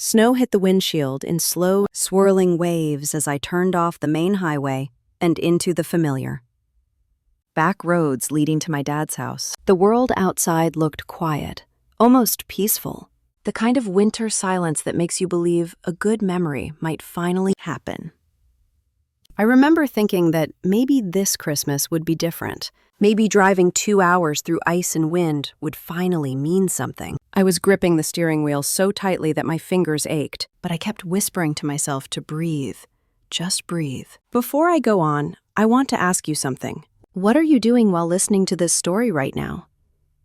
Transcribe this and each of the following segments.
Snow hit the windshield in slow, swirling waves as I turned off the main highway and into the familiar. Back roads leading to my dad's house. The world outside looked quiet, almost peaceful. The kind of winter silence that makes you believe a good memory might finally happen. I remember thinking that maybe this Christmas would be different. Maybe driving 2 hours through ice and wind would finally mean something. I was gripping the steering wheel so tightly that my fingers ached, but I kept whispering to myself to breathe. Just breathe. Before I go on, I want to ask you something. What are you doing while listening to this story right now?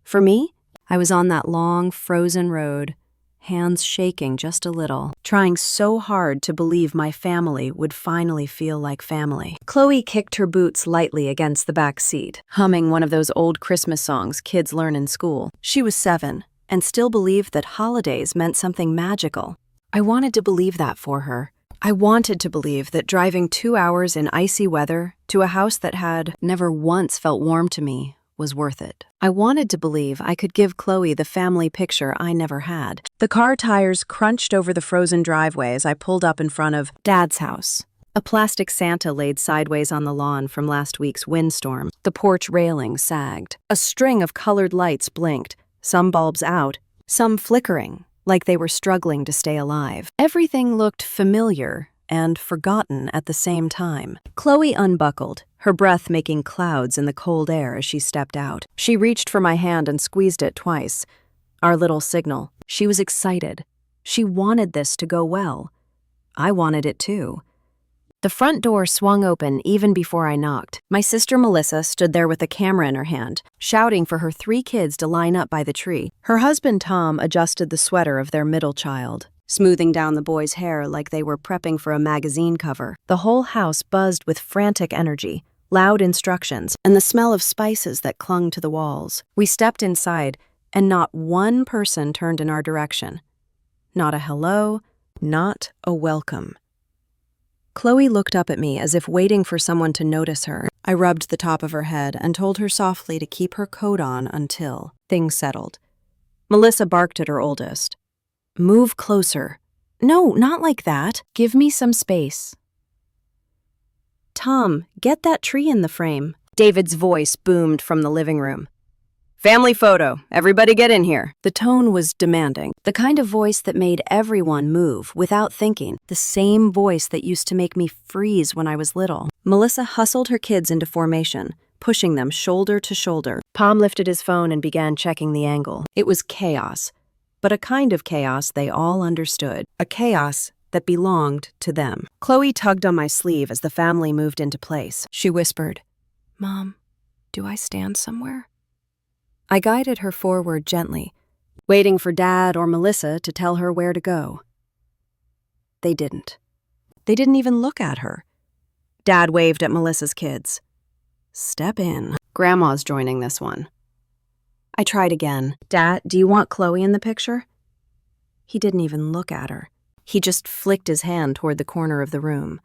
For me, I was on that long, frozen road, hands shaking just a little, trying so hard to believe my family would finally feel like family. Chloe kicked her boots lightly against the back seat, humming one of those old Christmas songs kids learn in school. She was 7 and still believed that holidays meant something magical. I wanted to believe that for her. I wanted to believe that driving 2 hours in icy weather to a house that had never once felt warm to me was worth it. I wanted to believe I could give Chloe the family picture I never had. The car tires crunched over the frozen driveway as I pulled up in front of Dad's house. A plastic Santa laid sideways on the lawn from last week's windstorm. The porch railing sagged. A string of colored lights blinked, some bulbs out, some flickering, like they were struggling to stay alive. Everything looked familiar and forgotten at the same time. Chloe unbuckled, her breath making clouds in the cold air as she stepped out. She reached for my hand and squeezed it twice. Our little signal. She was excited. She wanted this to go well. I wanted it too. The front door swung open even before I knocked. My sister Melissa stood there with a camera in her hand, shouting for her 3 kids to line up by the tree. Her husband Tom adjusted the sweater of their middle child, smoothing down the boys' hair like they were prepping for a magazine cover. The whole house buzzed with frantic energy, loud instructions, and the smell of spices that clung to the walls. We stepped inside, and not one person turned in our direction. Not a hello, not a welcome. Chloe looked up at me as if waiting for someone to notice her. I rubbed the top of her head and told her softly to keep her coat on until things settled. Melissa barked at her oldest. Move closer. No, not like that. Give me some space. Tom, get that tree in the frame. David's voice boomed from the living room. Family photo. Everybody get in here. The tone was demanding, the kind of voice that made everyone move without thinking, the same voice that used to make me freeze when I was little. Melissa hustled her kids into formation, pushing them shoulder to shoulder. Tom lifted his phone and began checking the angle. It was chaos, but a kind of chaos they all understood, a chaos that belonged to them. Chloe tugged on my sleeve as the family moved into place. She whispered, "Mom, do I stand somewhere?" I guided her forward gently, waiting for Dad or Melissa to tell her where to go. They didn't. They didn't even look at her. Dad waved at Melissa's kids. Step in. Grandma's joining this one. I tried again. Dad, do you want Chloe in the picture? He didn't even look at her. He just flicked his hand toward the corner of the room.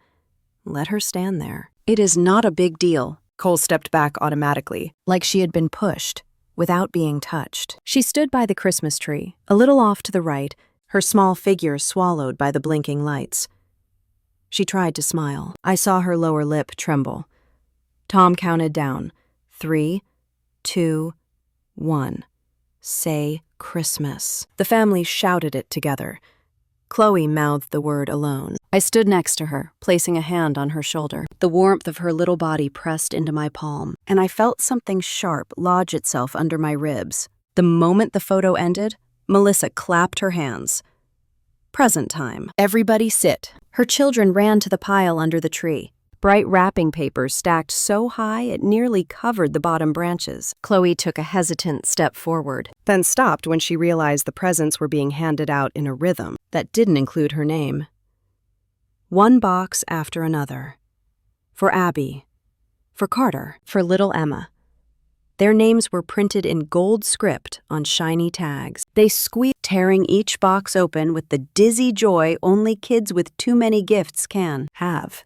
Let her stand there. It is not a big deal. Cole stepped back automatically, like she had been pushed, without being touched. She stood by the Christmas tree, a little off to the right, her small figure swallowed by the blinking lights. She tried to smile. I saw her lower lip tremble. Tom counted down. 3, 2, 1. Say Christmas. The family shouted it together. Chloe mouthed the word alone. I stood next to her, placing a hand on her shoulder. The warmth of her little body pressed into my palm, and I felt something sharp lodge itself under my ribs. The moment the photo ended, Melissa clapped her hands. Present time. Everybody sit. Her children ran to the pile under the tree. Bright wrapping paper stacked so high it nearly covered the bottom branches. Chloe took a hesitant step forward, then stopped when she realized the presents were being handed out in a rhythm that didn't include her name. One box after another. For Abby, for Carter, for little Emma. Their names were printed in gold script on shiny tags. They squeaked, tearing each box open with the dizzy joy only kids with too many gifts can have.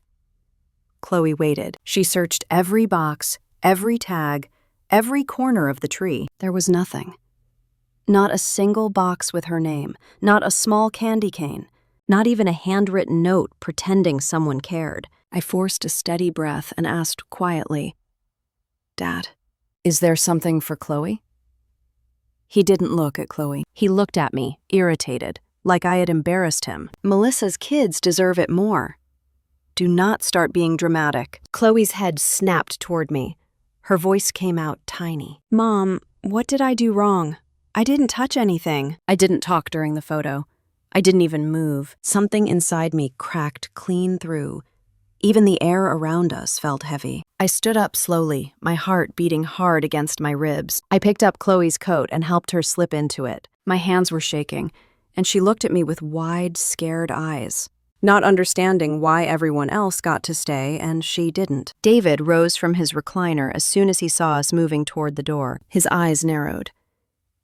Chloe waited. She searched every box, every tag, every corner of the tree. There was nothing. Not a single box with her name, not a small candy cane, Not even a handwritten note pretending someone cared. I forced a steady breath and asked quietly, "Dad, is there something for Chloe?" He didn't look at Chloe. He looked at me, irritated, like I had embarrassed him. "Melissa's kids deserve it more. Do not start being dramatic." Chloe's head snapped toward me. Her voice came out tiny. "Mom, what did I do wrong? I didn't touch anything." I didn't talk during the photo. I didn't even move. Something inside me cracked clean through. Even the air around us felt heavy. I stood up slowly, my heart beating hard against my ribs. I picked up Chloe's coat and helped her slip into it. My hands were shaking, and she looked at me with wide, scared eyes, not understanding why everyone else got to stay and she didn't. David rose from his recliner as soon as he saw us moving toward the door. His eyes narrowed.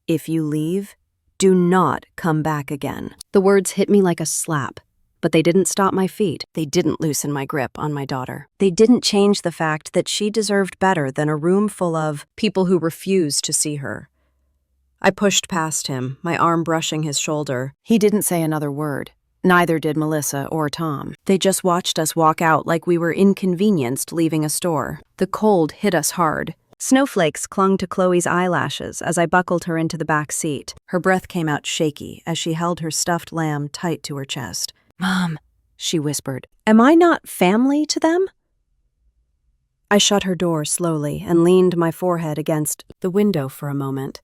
"If you leave, do not come back again." The words hit me like a slap, but they didn't stop my feet. They didn't loosen my grip on my daughter. They didn't change the fact that she deserved better than a room full of people who refused to see her. I pushed past him, my arm brushing his shoulder. He didn't say another word. Neither did Melissa or Tom. They just watched us walk out like we were inconvenienced leaving a store. The cold hit us hard. Snowflakes clung to Chloe's eyelashes as I buckled her into the back seat. Her breath came out shaky as she held her stuffed lamb tight to her chest. "Mom," she whispered, "am I not family to them?" I shut her door slowly and leaned my forehead against the window for a moment,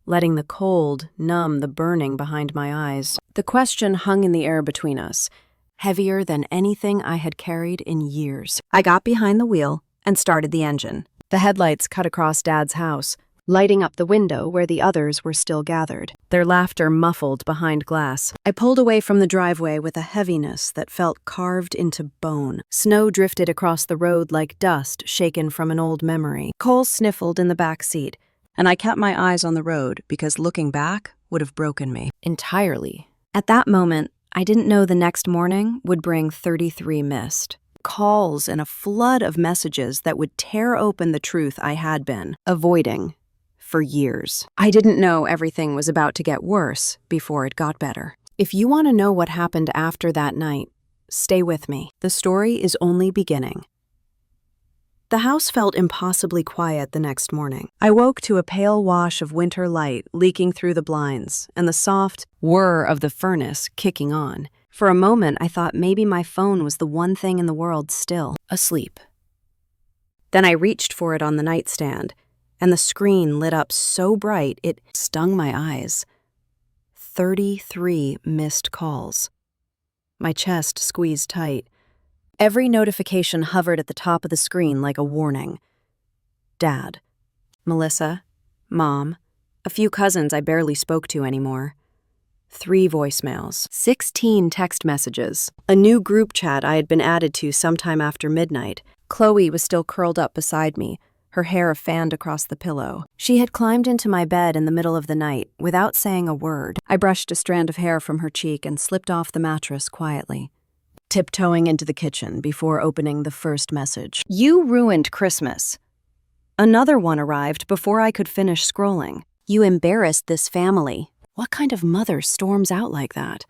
letting the cold numb the burning behind my eyes. The question hung in the air between us, heavier than anything I had carried in years. I got behind the wheel and started the engine. The headlights cut across Dad's house, lighting up the window where the others were still gathered, their laughter muffled behind glass. I pulled away from the driveway with a heaviness that felt carved into bone. Snow drifted across the road like dust shaken from an old memory. Cole sniffled in the back seat, and I kept my eyes on the road because looking back would have broken me entirely. At that moment, I didn't know the next morning would bring 33 missed calls and a flood of messages that would tear open the truth I had been avoiding for years. I didn't know everything was about to get worse before it got better. If you want to know what happened after that night, stay with me. The story is only beginning. The house felt impossibly quiet the next morning. I woke to a pale wash of winter light leaking through the blinds and the soft whir of the furnace kicking on. For a moment, I thought maybe my phone was the one thing in the world still asleep. Then I reached for it on the nightstand, and the screen lit up so bright it stung my eyes. 33 missed calls. My chest squeezed tight. Every notification hovered at the top of the screen like a warning. Dad, Melissa, Mom, a few cousins I barely spoke to anymore. 3 voicemails, 16 text messages, a new group chat I had been added to sometime after midnight. Chloe was still curled up beside me, her hair fanned across the pillow. She had climbed into my bed in the middle of the night without saying a word. I brushed a strand of hair from her cheek and slipped off the mattress quietly, tiptoeing into the kitchen before opening the first message. "You ruined Christmas." Another one arrived before I could finish scrolling. "You embarrassed this family." What kind of mother storms out like that?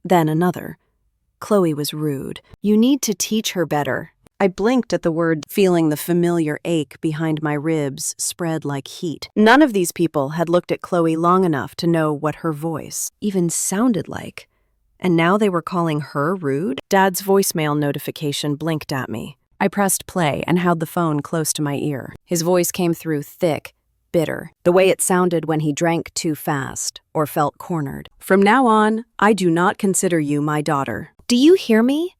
Then another. Chloe was rude. "You need to teach her better." I blinked at the word, feeling the familiar ache behind my ribs spread like heat. None of these people had looked at Chloe long enough to know what her voice even sounded like. And now they were calling her rude? Dad's voicemail notification blinked at me. I pressed play and held the phone close to my ear. His voice came through thick, bitter, the way it sounded when he drank too fast or felt cornered. "From now on, I do not consider you my daughter. Do you hear me?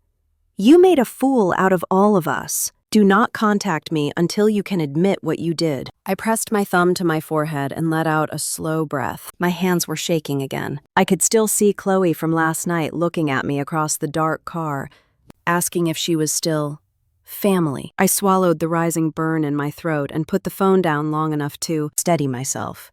You made a fool out of all of us. Do not contact me until you can admit what you did." I pressed my thumb to my forehead and let out a slow breath. My hands were shaking again. I could still see Chloe from last night looking at me across the dark car, asking if she was still family. I swallowed the rising burn in my throat and put the phone down long enough to steady myself.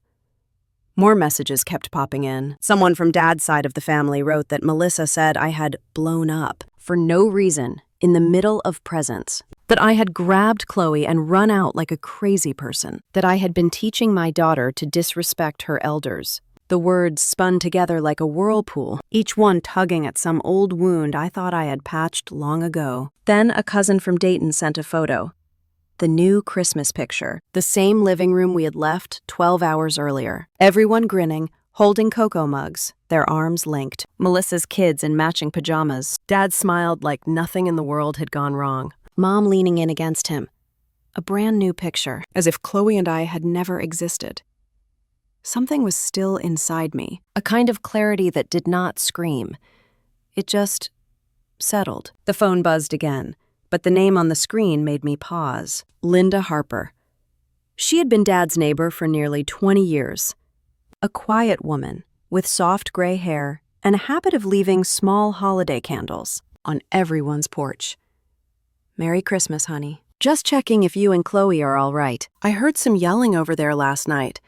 More messages kept popping in. Someone from Dad's side of the family wrote that Melissa said I had blown up for no reason in the middle of presents, that I had grabbed Chloe and run out like a crazy person, that I had been teaching my daughter to disrespect her elders. The words spun together like a whirlpool, each one tugging at some old wound I thought I had patched long ago. Then a cousin from Dayton sent a photo. The new Christmas picture, the same living room we had left 12 hours earlier. Everyone grinning, holding cocoa mugs, their arms linked. Melissa's kids in matching pajamas. Dad smiled like nothing in the world had gone wrong. Mom leaning in against him. A brand new picture, as if Chloe and I had never existed. Something was still inside me, a kind of clarity that did not scream. It just settled. The phone buzzed again, but the name on the screen made me pause. Linda Harper. She had been Dad's neighbor for nearly 20 years. A quiet woman with soft gray hair and a habit of leaving small holiday candles on everyone's porch. Merry Christmas, honey. Just checking if you and Chloe are all right. I heard some yelling over there last night.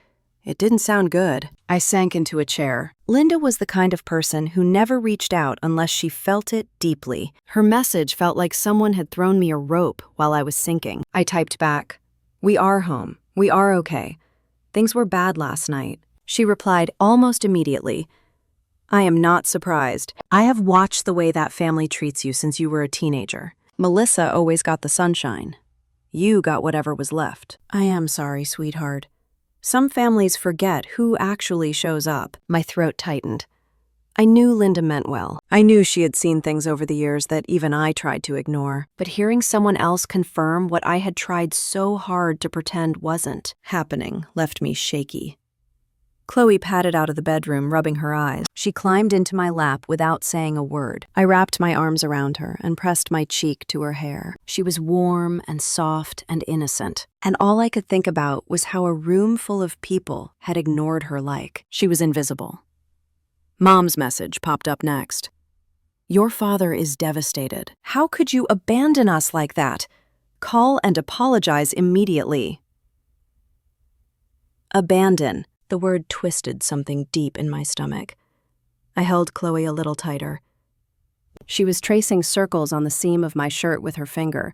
It didn't sound good. I sank into a chair. Linda was the kind of person who never reached out unless she felt it deeply. Her message felt like someone had thrown me a rope while I was sinking. I typed back, "We are home. We are okay. Things were bad last night." She replied almost immediately, "I am not surprised. I have watched the way that family treats you since you were a teenager. Melissa always got the sunshine. You got whatever was left. I am sorry, sweetheart. Some families forget who actually shows up." My throat tightened. I knew Linda meant well. I knew she had seen things over the years that even I tried to ignore. But hearing someone else confirm what I had tried so hard to pretend wasn't happening left me shaky. Chloe padded out of the bedroom, rubbing her eyes. She climbed into my lap without saying a word. I wrapped my arms around her and pressed my cheek to her hair. She was warm and soft and innocent. And all I could think about was how a room full of people had ignored her like she was invisible. Mom's message popped up next. "Your father is devastated. How could you abandon us like that? Call and apologize immediately." Abandon. The word twisted something deep in my stomach. I held Chloe a little tighter. She was tracing circles on the seam of my shirt with her finger,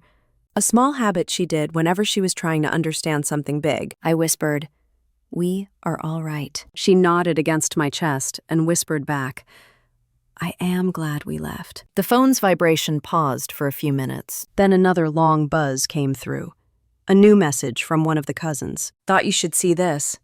a small habit she did whenever she was trying to understand something big. I whispered, "We are all right." She nodded against my chest and whispered back, "I am glad we left." The phone's vibration paused for a few minutes. Then another long buzz came through. A new message from one of the cousins. "Thought you should see this."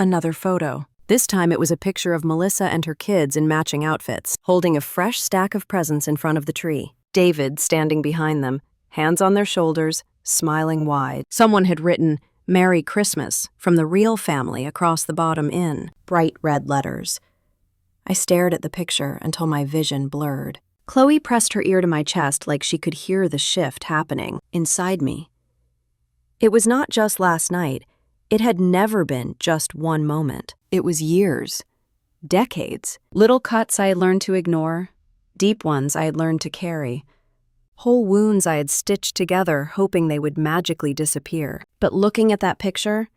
Another photo. This time it was a picture of Melissa and her kids in matching outfits, holding a fresh stack of presents in front of the tree. David standing behind them, hands on their shoulders, smiling wide. Someone had written, "Merry Christmas," from the real family across the bottom in bright red letters. I stared at the picture until my vision blurred. Chloe pressed her ear to my chest like she could hear the shift happening inside me. It was not just last night. It had never been just one moment. It was years, decades. Little cuts I had learned to ignore, deep ones I had learned to carry, whole wounds I had stitched together hoping they would magically disappear. But looking at that picture,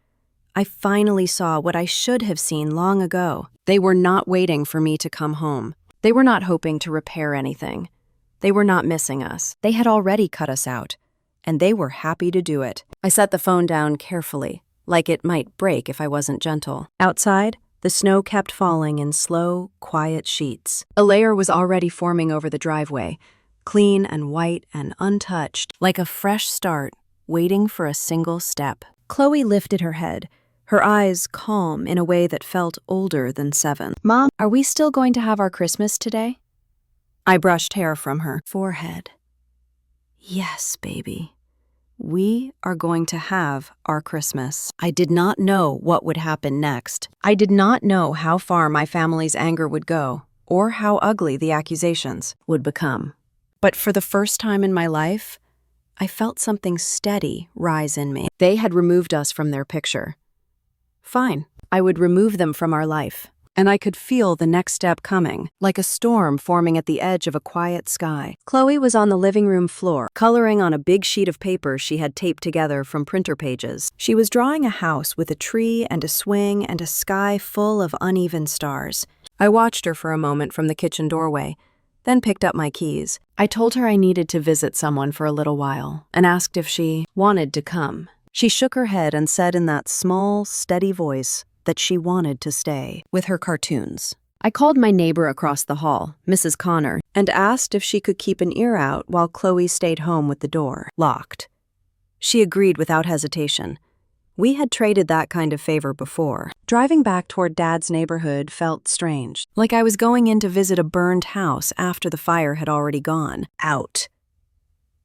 I finally saw what I should have seen long ago. They were not waiting for me to come home. They were not hoping to repair anything. They were not missing us. They had already cut us out, and they were happy to do it. I set the phone down carefully, like it might break if I wasn't gentle. Outside, the snow kept falling in slow, quiet sheets. A layer was already forming over the driveway, clean and white and untouched, like a fresh start, waiting for a single step. Chloe lifted her head, her eyes calm in a way that felt older than 7. "Mom, are we still going to have our Christmas today?" I brushed hair from her forehead. "Yes, baby. We are going to have our Christmas." I did not know what would happen next. I did not know how far my family's anger would go, or how ugly the accusations would become. But for the first time in my life, I felt something steady rise in me. They had removed us from their picture. Fine, I would remove them from our life. And I could feel the next step coming, like a storm forming at the edge of a quiet sky. Chloe was on the living room floor, coloring on a big sheet of paper she had taped together from printer pages. She was drawing a house with a tree and a swing and a sky full of uneven stars. I watched her for a moment from the kitchen doorway, then picked up my keys. I told her I needed to visit someone for a little while, and asked if she wanted to come. She shook her head and said in that small, steady voice, that she wanted to stay with her cartoons. I called my neighbor across the hall, Mrs. Connor, and asked if she could keep an ear out while Chloe stayed home with the door locked. She agreed without hesitation. We had traded that kind of favor before. Driving back toward Dad's neighborhood felt strange, like I was going in to visit a burned house after the fire had already gone out.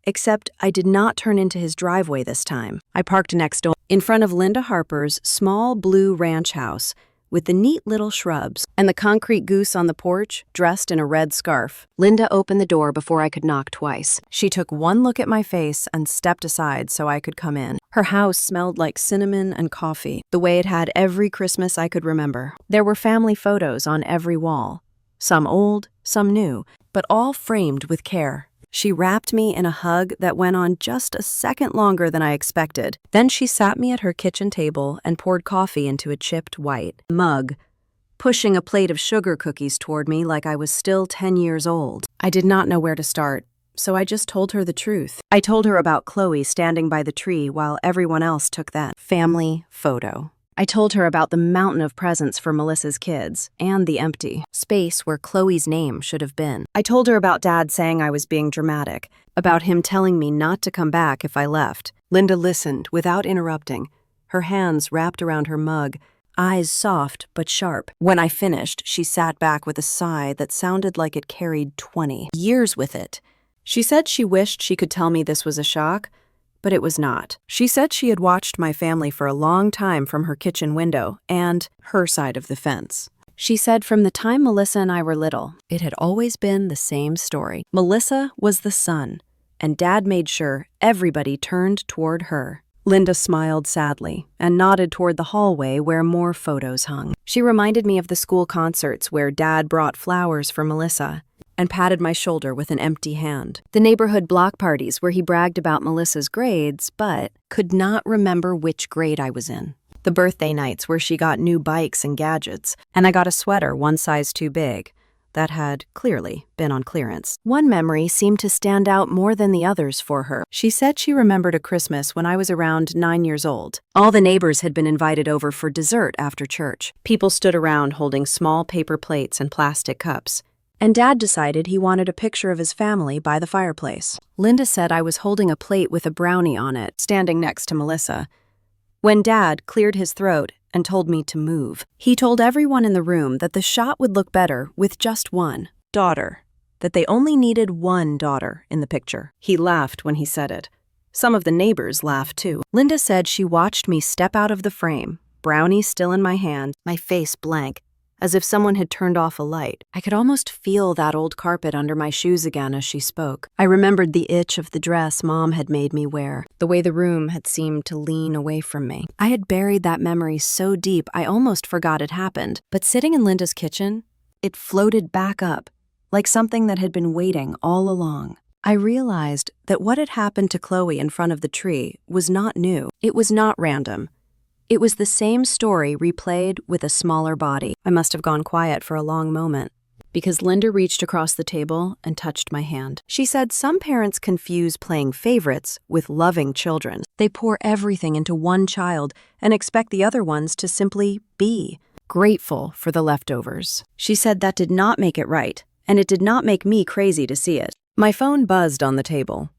Except I did not turn into his driveway this time. I parked next door, in front of Linda Harper's small blue ranch house, with the neat little shrubs and the concrete goose on the porch, dressed in a red scarf. Linda opened the door before I could knock twice. She took one look at my face and stepped aside so I could come in. Her house smelled like cinnamon and coffee, the way it had every Christmas I could remember. There were family photos on every wall, some old, some new, but all framed with care. She wrapped me in a hug that went on just a second longer than I expected. Then she sat me at her kitchen table and poured coffee into a chipped white mug, pushing a plate of sugar cookies toward me like I was still 10 years old. I did not know where to start, so I just told her the truth. I told her about Chloe standing by the tree while everyone else took that family photo. I told her about the mountain of presents for Melissa's kids and the empty space where Chloe's name should have been. I told her about Dad saying I was being dramatic, about him telling me not to come back if I left. Linda listened without interrupting, her hands wrapped around her mug, eyes soft but sharp. When I finished, she sat back with a sigh that sounded like it carried 20 years with it. She said she wished she could tell me this was a shock, but it was not. She said she had watched my family for a long time from her kitchen window and her side of the fence. She said from the time Melissa and I were little, it had always been the same story. Melissa was the sun, and Dad made sure everybody turned toward her. Linda smiled sadly and nodded toward the hallway where more photos hung. She reminded me of the school concerts where Dad brought flowers for Melissa and patted my shoulder with an empty hand. The neighborhood block parties where he bragged about Melissa's grades, but could not remember which grade I was in. The birthday nights where she got new bikes and gadgets, and I got a sweater one size too big that had clearly been on clearance. One memory seemed to stand out more than the others for her. She said she remembered a Christmas when I was around 9 years old. All the neighbors had been invited over for dessert after church. People stood around holding small paper plates and plastic cups. And Dad decided he wanted a picture of his family by the fireplace. Linda said I was holding a plate with a brownie on it, standing next to Melissa. When Dad cleared his throat and told me to move, he told everyone in the room that the shot would look better with just one daughter, that they only needed one daughter in the picture. He laughed when he said it. Some of the neighbors laughed too. Linda said she watched me step out of the frame, brownie still in my hand, my face blank, as if someone had turned off a light. I could almost feel that old carpet under my shoes again as she spoke. I remembered the itch of the dress Mom had made me wear, the way the room had seemed to lean away from me. I had buried that memory so deep I almost forgot it happened. But sitting in Linda's kitchen, it floated back up, like something that had been waiting all along. I realized that what had happened to Chloe in front of the tree was not new. It was not random. It was the same story replayed with a smaller body. I must have gone quiet for a long moment, because Linda reached across the table and touched my hand. She said some parents confuse playing favorites with loving children. They pour everything into one child and expect the other ones to simply be grateful for the leftovers. She said that did not make it right, and it did not make me crazy to see it. My phone buzzed on the table.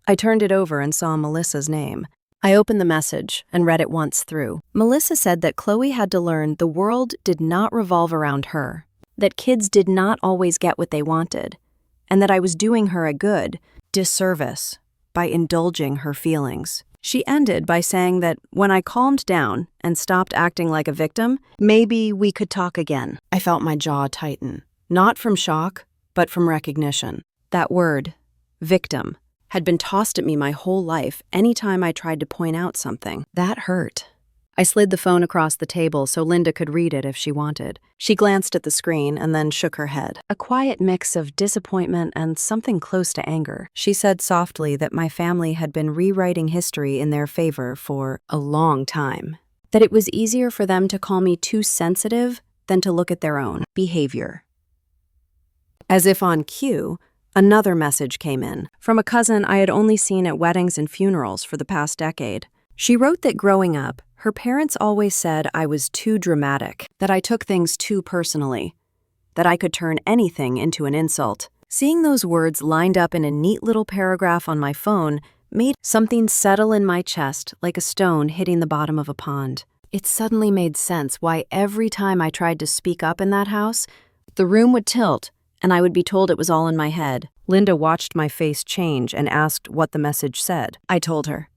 I turned it over and saw Melissa's name. I opened the message and read it once through. Melissa said that Chloe had to learn the world did not revolve around her, that kids did not always get what they wanted, and that I was doing her a good disservice by indulging her feelings. She ended by saying that when I calmed down and stopped acting like a victim, maybe we could talk again. I felt my jaw tighten, not from shock, but from recognition. That word, victim, had been tossed at me my whole life anytime I tried to point out something. That hurt. I slid the phone across the table so Linda could read it if she wanted. She glanced at the screen and then shook her head. A quiet mix of disappointment and something close to anger. She said softly that my family had been rewriting history in their favor for a long time. That it was easier for them to call me too sensitive than to look at their own behavior. As if on cue, another message came in, from a cousin I had only seen at weddings and funerals for the past decade. She wrote that growing up, Her parents always said I was too dramatic, that I took things too personally, that I could turn anything into an insult. Seeing those words lined up in a neat little paragraph on my phone made something settle in my chest like a stone hitting the bottom of a pond. It suddenly made sense why every time I tried to speak up in that house, the room would tilt and I would be told it was all in my head. Linda watched my face change and asked what the message said. I told her,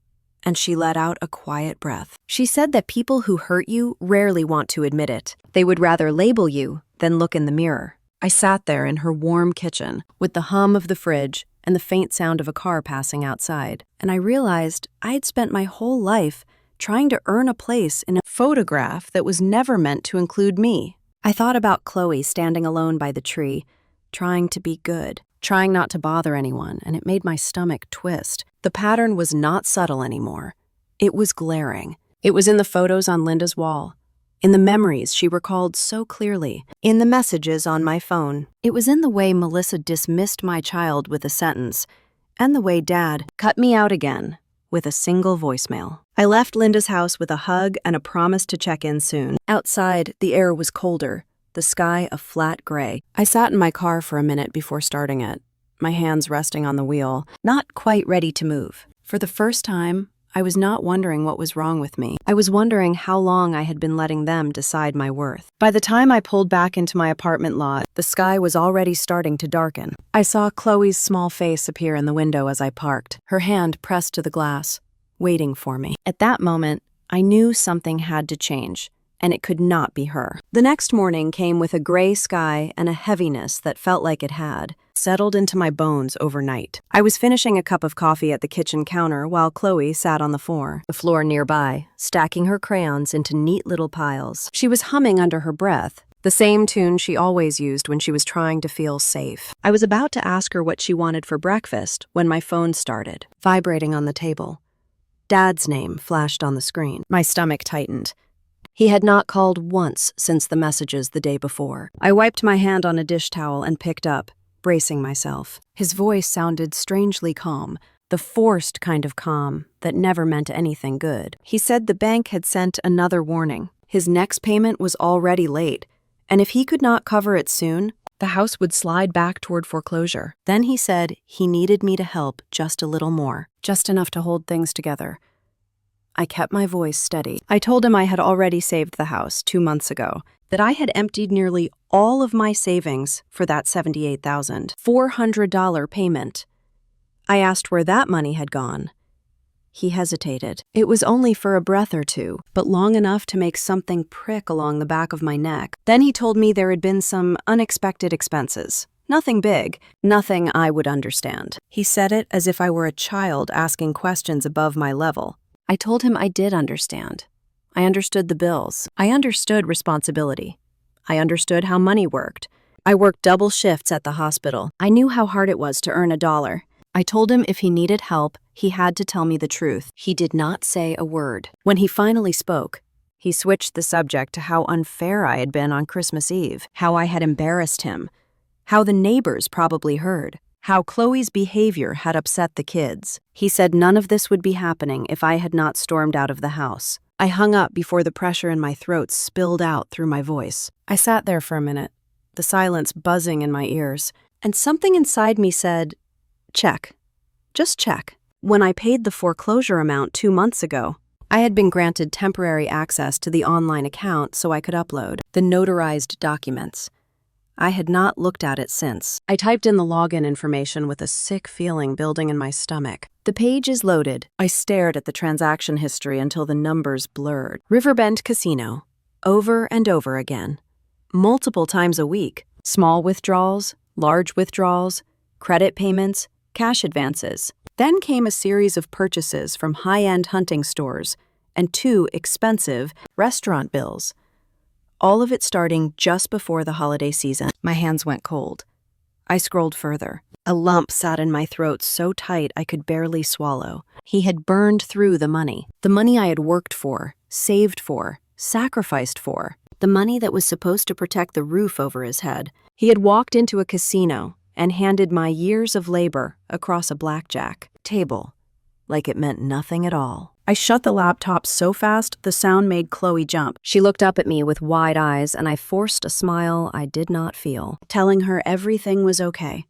and she let out a quiet breath. She said that people who hurt you rarely want to admit it. They would rather label you than look in the mirror. I sat there in her warm kitchen with the hum of the fridge and the faint sound of a car passing outside, and I realized I had spent my whole life trying to earn a place in a photograph that was never meant to include me. I thought about Chloe standing alone by the tree, trying to be good, trying not to bother anyone, and it made my stomach twist. The pattern was not subtle anymore. It was glaring. It was in the photos on Linda's wall, in the memories she recalled so clearly, in the messages on my phone. It was in the way Melissa dismissed my child with a sentence, and the way Dad cut me out again with a single voicemail. I left Linda's house with a hug and a promise to check in soon. Outside, the air was colder, the sky a flat gray. I sat in my car for a minute before starting it, my hands resting on the wheel, not quite ready to move. For the first time, I was not wondering what was wrong with me. I was wondering how long I had been letting them decide my worth. By the time I pulled back into my apartment lot, the sky was already starting to darken. I saw Chloe's small face appear in the window as I parked, her hand pressed to the glass, waiting for me. At that moment, I knew something had to change, and it could not be her. The next morning came with a gray sky and a heaviness that felt like it had settled into my bones overnight. I was finishing a cup of coffee at the kitchen counter while Chloe sat on the floor nearby, stacking her crayons into neat little piles. She was humming under her breath, the same tune she always used when she was trying to feel safe. I was about to ask her what she wanted for breakfast when my phone started, vibrating on the table. Dad's name flashed on the screen. My stomach tightened. He had not called once since the messages the day before. I wiped my hand on a dish towel and picked up, bracing myself. His voice sounded strangely calm, the forced kind of calm that never meant anything good. He said the bank had sent another warning. His next payment was already late, and if he could not cover it soon, the house would slide back toward foreclosure. Then he said he needed me to help just a little more, just enough to hold things together. I kept my voice steady. I told him I had already saved the house 2 months ago, that I had emptied nearly all of my savings for that $78,400 payment. I asked where that money had gone. He hesitated. It was only for a breath or two, but long enough to make something prick along the back of my neck. Then he told me there had been some unexpected expenses. Nothing big, nothing I would understand. He said it as if I were a child asking questions above my level. I told him I did understand. I understood the bills. I understood responsibility. I understood how money worked. I worked double shifts at the hospital. I knew how hard it was to earn $1. I told him if he needed help, he had to tell me the truth. He did not say a word. When he finally spoke, he switched the subject to how unfair I had been on Christmas Eve, how I had embarrassed him, how the neighbors probably heard, how Chloe's behavior had upset the kids. He said none of this would be happening if I had not stormed out of the house. I hung up before the pressure in my throat spilled out through my voice. I sat there for a minute, the silence buzzing in my ears, and something inside me said, check. Just check. When I paid the foreclosure amount 2 months ago, I had been granted temporary access to the online account so I could upload the notarized documents. I had not looked at it since. I typed in the login information with a sick feeling building in my stomach. The page is loaded. I stared at the transaction history until the numbers blurred. Riverbend Casino. Over and over again. Multiple times a week. Small withdrawals, large withdrawals, credit payments, cash advances. Then came a series of purchases from high-end hunting stores and 2 expensive restaurant bills. All of it starting just before the holiday season. My hands went cold. I scrolled further. A lump sat in my throat so tight I could barely swallow. He had burned through the money I had worked for, saved for, sacrificed for, the money that was supposed to protect the roof over his head. He had walked into a casino and handed my years of labor across a blackjack table like it meant nothing at all. I shut the laptop so fast, the sound made Chloe jump. She looked up at me with wide eyes, and I forced a smile I did not feel, telling her everything was okay.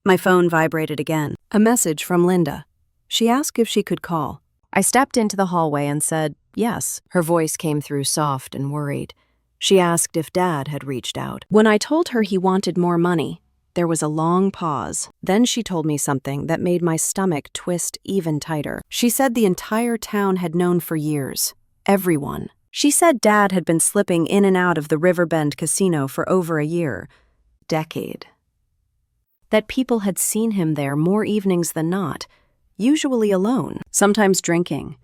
My phone vibrated again. A message from Linda. She asked if she could call. I stepped into the hallway and said, yes. Her voice came through soft and worried. She asked if Dad had reached out. When I told her he wanted more money, there was a long pause. Then she told me something that made my stomach twist even tighter. She said the entire town had known for years. Everyone. She said Dad had been slipping in and out of the Riverbend casino for over a year. Decade. That people had seen him there more evenings than not, usually alone, sometimes drinking,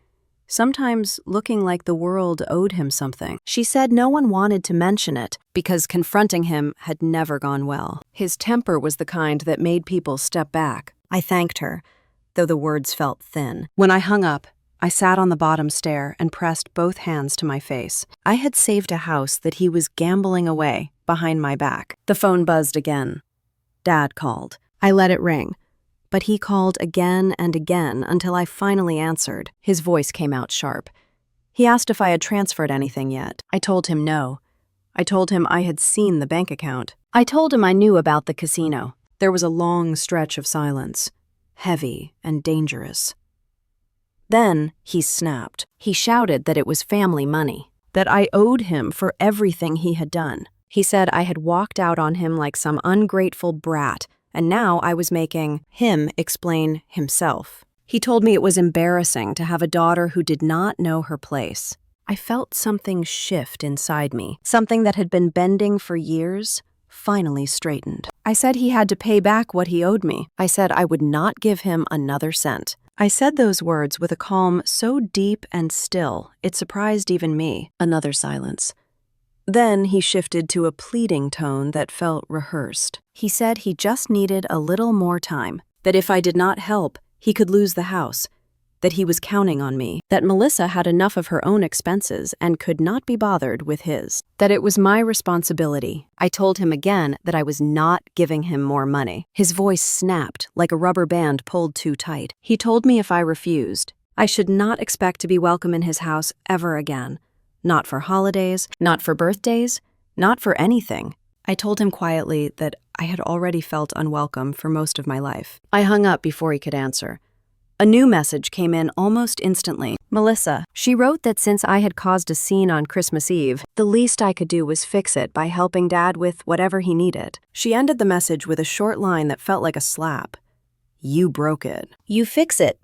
sometimes looking like the world owed him something. She said no one wanted to mention it because confronting him had never gone well. His temper was the kind that made people step back. I thanked her, though the words felt thin. When I hung up, I sat on the bottom stair and pressed both hands to my face. I had saved a house that he was gambling away behind my back. The phone buzzed again. Dad called. I let it ring. But he called again and again until I finally answered. His voice came out sharp. He asked if I had transferred anything yet. I told him no. I told him I had seen the bank account. I told him I knew about the casino. There was a long stretch of silence, heavy and dangerous. Then he snapped. He shouted that it was family money, that I owed him for everything he had done. He said I had walked out on him like some ungrateful brat, and now I was making him explain himself. He told me it was embarrassing to have a daughter who did not know her place. I felt something shift inside me. Something that had been bending for years finally straightened. I said he had to pay back what he owed me. I said I would not give him another cent. I said those words with a calm so deep and still, it surprised even me. Another silence. Then he shifted to a pleading tone that felt rehearsed. He said he just needed a little more time, that if I did not help, he could lose the house, that he was counting on me, that Melissa had enough of her own expenses and could not be bothered with his, that it was my responsibility. I told him again that I was not giving him more money. His voice snapped like a rubber band pulled too tight. He told me if I refused, I should not expect to be welcome in his house ever again. Not for holidays, not for birthdays, not for anything. I told him quietly that I had already felt unwelcome for most of my life. I hung up before he could answer. A new message came in almost instantly. Melissa. She wrote that since I had caused a scene on Christmas Eve, the least I could do was fix it by helping Dad with whatever he needed. She ended the message with a short line that felt like a slap. You broke it. You fix it.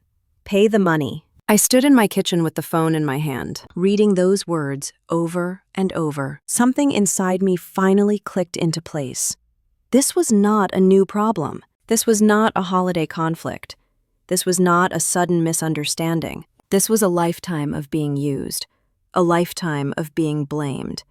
Pay the money. I stood in my kitchen with the phone in my hand, reading those words over and over. Something inside me finally clicked into place. This was not a new problem. This was not a holiday conflict. This was not a sudden misunderstanding. This was a lifetime of being used, a lifetime of being blamed,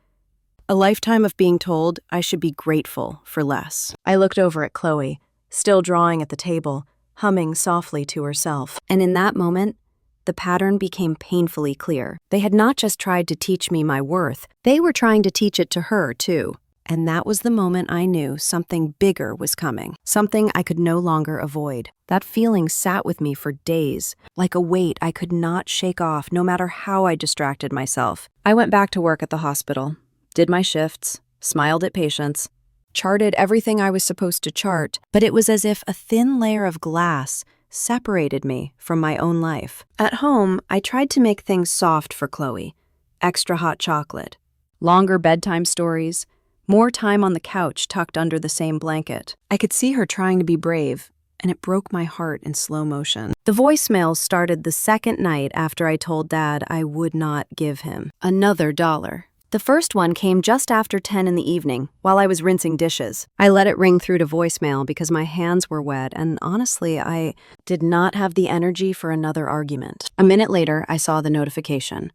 a lifetime of being told I should be grateful for less. I looked over at Chloe, still drawing at the table, humming softly to herself, and in that moment, the pattern became painfully clear. They had not just tried to teach me my worth, they were trying to teach it to her, too. And that was the moment I knew something bigger was coming, something I could no longer avoid. That feeling sat with me for days, like a weight I could not shake off no matter how I distracted myself. I went back to work at the hospital, did my shifts, smiled at patients, charted everything I was supposed to chart, but it was as if a thin layer of glass separated me from my own life. At home, I tried to make things soft for Chloe. Extra hot chocolate, longer bedtime stories, more time on the couch tucked under the same blanket. I could see her trying to be brave, and it broke my heart in slow motion. The voicemails started the second night after I told Dad I would not give him another dollar. The first one came just after 10 in the evening, while I was rinsing dishes. I let it ring through to voicemail because my hands were wet, and honestly, I did not have the energy for another argument. A minute later, I saw the notification.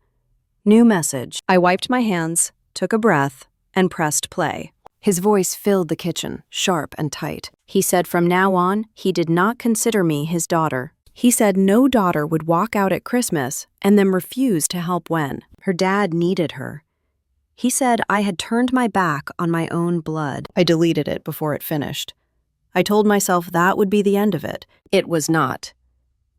New message. I wiped my hands, took a breath, and pressed play. His voice filled the kitchen, sharp and tight. He said from now on, he did not consider me his daughter. He said no daughter would walk out at Christmas and then refuse to help when her dad needed her. He said I had turned my back on my own blood. I deleted it before it finished. I told myself that would be the end of it. It was not.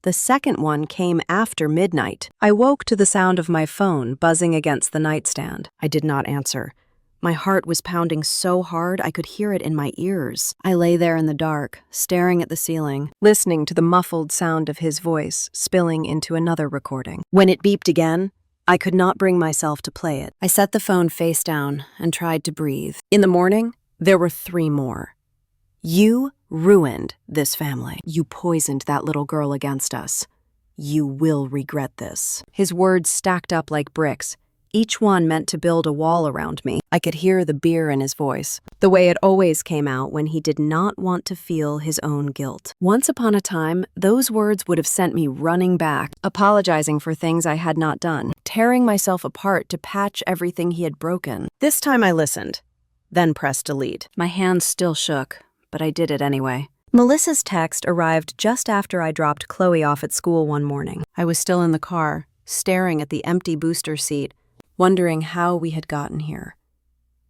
The second one came after midnight. I woke to the sound of my phone buzzing against the nightstand. I did not answer. My heart was pounding so hard I could hear it in my ears. I lay there in the dark, staring at the ceiling, listening to the muffled sound of his voice spilling into another recording. When it beeped again, I could not bring myself to play it. I set the phone face down and tried to breathe. In the morning, there were 3 more. You ruined this family. You poisoned that little girl against us. You will regret this. His words stacked up like bricks, each one meant to build a wall around me. I could hear the beer in his voice, the way it always came out when he did not want to feel his own guilt. Once upon a time, those words would have sent me running back, apologizing for things I had not done, tearing myself apart to patch everything he had broken. This time I listened, then pressed delete. My hands still shook, but I did it anyway. Melissa's text arrived just after I dropped Chloe off at school one morning. I was still in the car, staring at the empty booster seat, wondering how we had gotten here,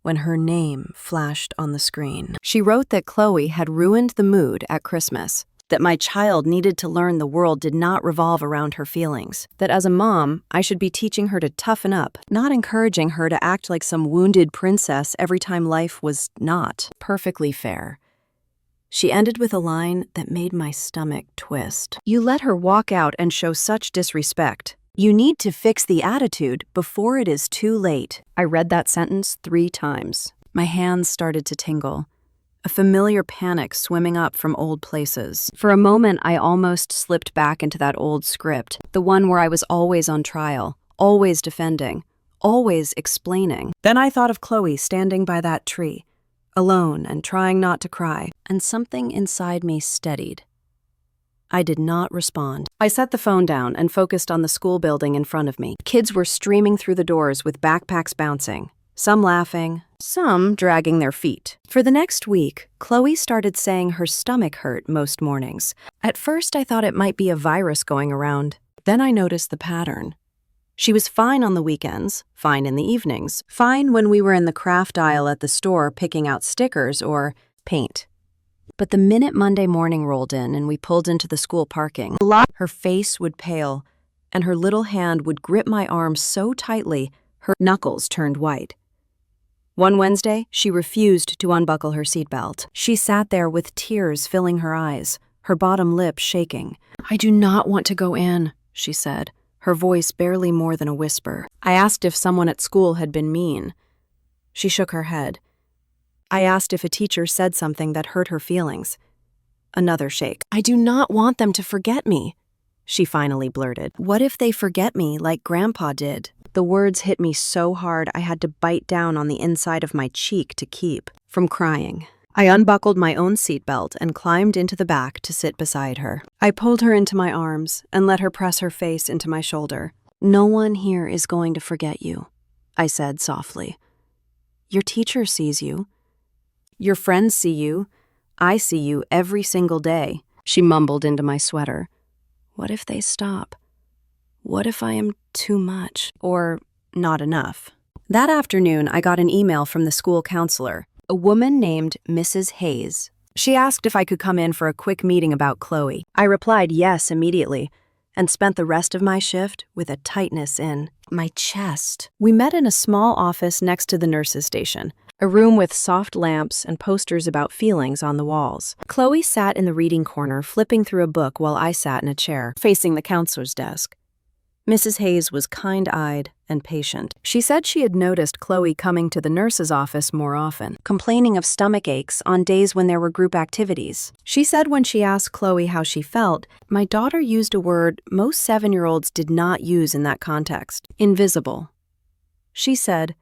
when her name flashed on the screen. She wrote that Chloe had ruined the mood at Christmas, that my child needed to learn the world did not revolve around her feelings, that as a mom, I should be teaching her to toughen up, not encouraging her to act like some wounded princess every time life was not perfectly fair. She ended with a line that made my stomach twist. You let her walk out and show such disrespect. You need to fix the attitude before it is too late. I read that sentence 3 times. My hands started to tingle, a familiar panic swimming up from old places. For a moment, I almost slipped back into that old script, the one where I was always on trial, always defending, always explaining. Then I thought of Chloe standing by that tree, alone and trying not to cry, and something inside me steadied. I did not respond. I set the phone down and focused on the school building in front of me. Kids were streaming through the doors with backpacks bouncing, some laughing, some dragging their feet. For the next week, Chloe started saying her stomach hurt most mornings. At first, I thought it might be a virus going around. Then I noticed the pattern. She was fine on the weekends, fine in the evenings, fine when we were in the craft aisle at the store picking out stickers or paint. But the minute Monday morning rolled in and we pulled into the school parking, her face would pale, and her little hand would grip my arm so tightly, her knuckles turned white. One Wednesday, she refused to unbuckle her seatbelt. She sat there with tears filling her eyes, her bottom lip shaking. I do not want to go in, she said, her voice barely more than a whisper. I asked if someone at school had been mean. She shook her head. I asked if a teacher said something that hurt her feelings. Another shake. I do not want them to forget me, she finally blurted. What if they forget me like Grandpa did? The words hit me so hard I had to bite down on the inside of my cheek to keep from crying. I unbuckled my own seatbelt and climbed into the back to sit beside her. I pulled her into my arms and let her press her face into my shoulder. No one here is going to forget you, I said softly. Your teacher sees you. Your friends see you. I see you every single day. She mumbled into my sweater. What if they stop? What if I am too much or not enough? That afternoon, I got an email from the school counselor, a woman named Mrs. Hayes. She asked if I could come in for a quick meeting about Chloe. I replied yes immediately and spent the rest of my shift with a tightness in my chest. We met in a small office next to the nurse's station, a room with soft lamps and posters about feelings on the walls. Chloe sat in the reading corner, flipping through a book while I sat in a chair, facing the counselor's desk. Mrs. Hayes was kind-eyed and patient. She said she had noticed Chloe coming to the nurse's office more often, complaining of stomach aches on days when there were group activities. She said when she asked Chloe how she felt, my daughter used a word most 7-year-olds did not use in that context, invisible. She said,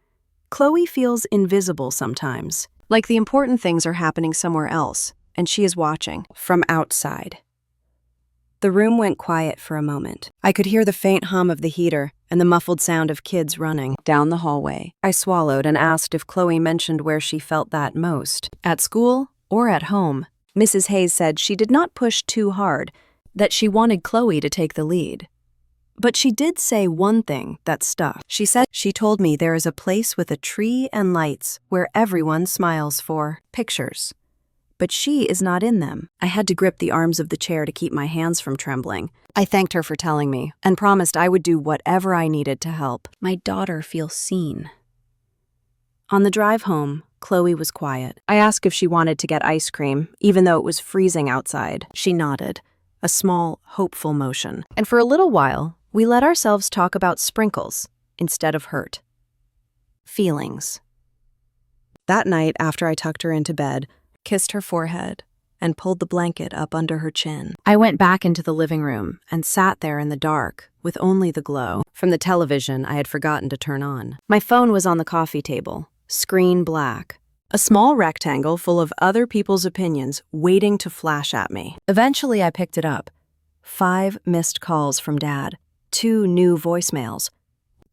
Chloe feels invisible sometimes, like the important things are happening somewhere else, and she is watching from outside. The room went quiet for a moment. I could hear the faint hum of the heater and the muffled sound of kids running down the hallway. I swallowed and asked if Chloe mentioned where she felt that most, at school or at home. Mrs. Hayes said she did not push too hard, that she wanted Chloe to take the lead. But she did say one thing that stuck. She said she told me there is a place with a tree and lights where everyone smiles for pictures. but she is not in them. I had to grip the arms of the chair to keep my hands from trembling. I thanked her for telling me and promised I would do whatever I needed to help my daughter feel seen. On the drive home, Chloe was quiet. I asked if she wanted to get ice cream, even though it was freezing outside. She nodded, a small, hopeful motion. And for a little while, we let ourselves talk about sprinkles instead of hurt. Feelings. That night, after I tucked her into bed, kissed her forehead, and pulled the blanket up under her chin, I went back into the living room and sat there in the dark with only the glow from the television I had forgotten to turn on. My phone was on the coffee table, screen black, a small rectangle full of other people's opinions waiting to flash at me. Eventually, I picked it up. 5 missed calls from Dad, 2 new voicemails.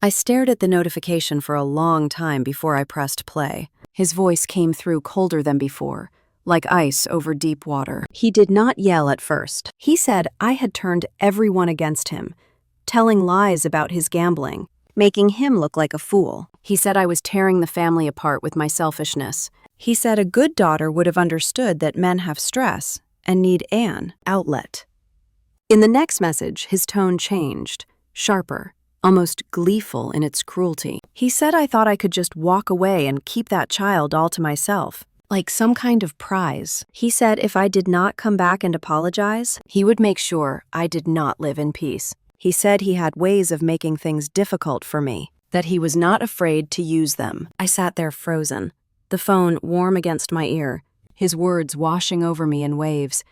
I stared at the notification for a long time before I pressed play. His voice came through colder than before, like ice over deep water. He did not yell at first. He said I had turned everyone against him, telling lies about his gambling, making him look like a fool. He said I was tearing the family apart with my selfishness. He said a good daughter would have understood that men have stress and need an outlet. In the next message, his tone changed, sharper, almost gleeful in its cruelty. He said I thought I could just walk away and keep that child all to myself, like some kind of prize. He said if I did not come back and apologize, he would make sure I did not live in peace. He said he had ways of making things difficult for me, that he was not afraid to use them. I sat there frozen, the phone warm against my ear, his words washing over me in waves.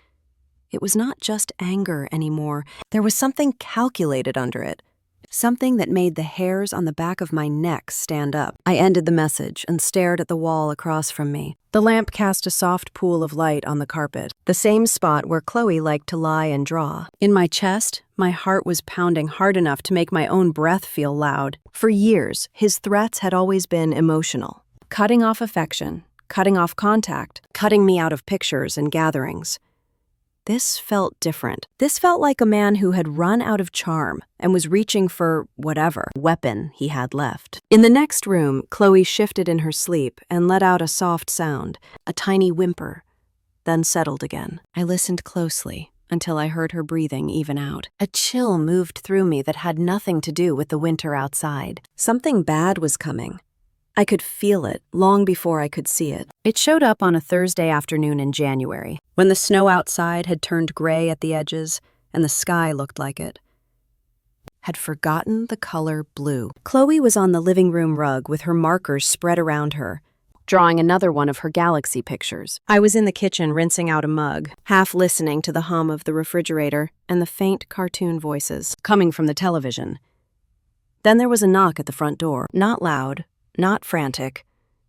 It was not just anger anymore. There was something calculated under it, something that made the hairs on the back of my neck stand up. I ended the message and stared at the wall across from me. The lamp cast a soft pool of light on the carpet, the same spot where Chloe liked to lie and draw. In my chest, my heart was pounding hard enough to make my own breath feel loud. For years, his threats had always been emotional, cutting off affection, cutting off contact, cutting me out of pictures and gatherings. This felt different. This felt like a man who had run out of charm and was reaching for whatever weapon he had left. In the next room, Chloe shifted in her sleep and let out a soft sound, a tiny whimper, then settled again. I listened closely until I heard her breathing even out. A chill moved through me that had nothing to do with the winter outside. Something bad was coming. I could feel it long before I could see it. It showed up on a Thursday afternoon in January, when the snow outside had turned gray at the edges and the sky looked like it had forgotten the color blue. Chloe was on the living room rug with her markers spread around her, drawing another one of her galaxy pictures. I was in the kitchen rinsing out a mug, half listening to the hum of the refrigerator and the faint cartoon voices coming from the television. Then there was a knock at the front door, not loud, not frantic,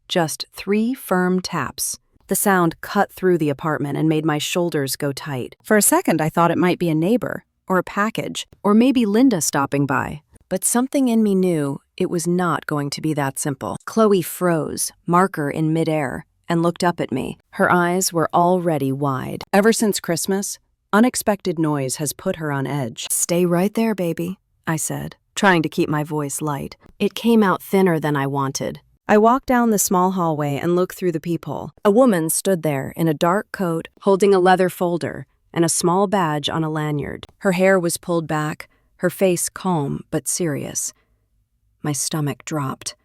just 3 firm taps. The sound cut through the apartment and made my shoulders go tight. For a second, I thought it might be a neighbor, or a package, or maybe Linda stopping by. But something in me knew it was not going to be that simple. Chloe froze, marker in midair, and looked up at me. Her eyes were already wide. Ever since Christmas, unexpected noise has put her on edge. "Stay right there, baby," I said, trying to keep my voice light. It came out thinner than I wanted. I walked down the small hallway and looked through the peephole. A woman stood there in a dark coat, holding a leather folder and a small badge on a lanyard. Her hair was pulled back, her face calm but serious. My stomach dropped.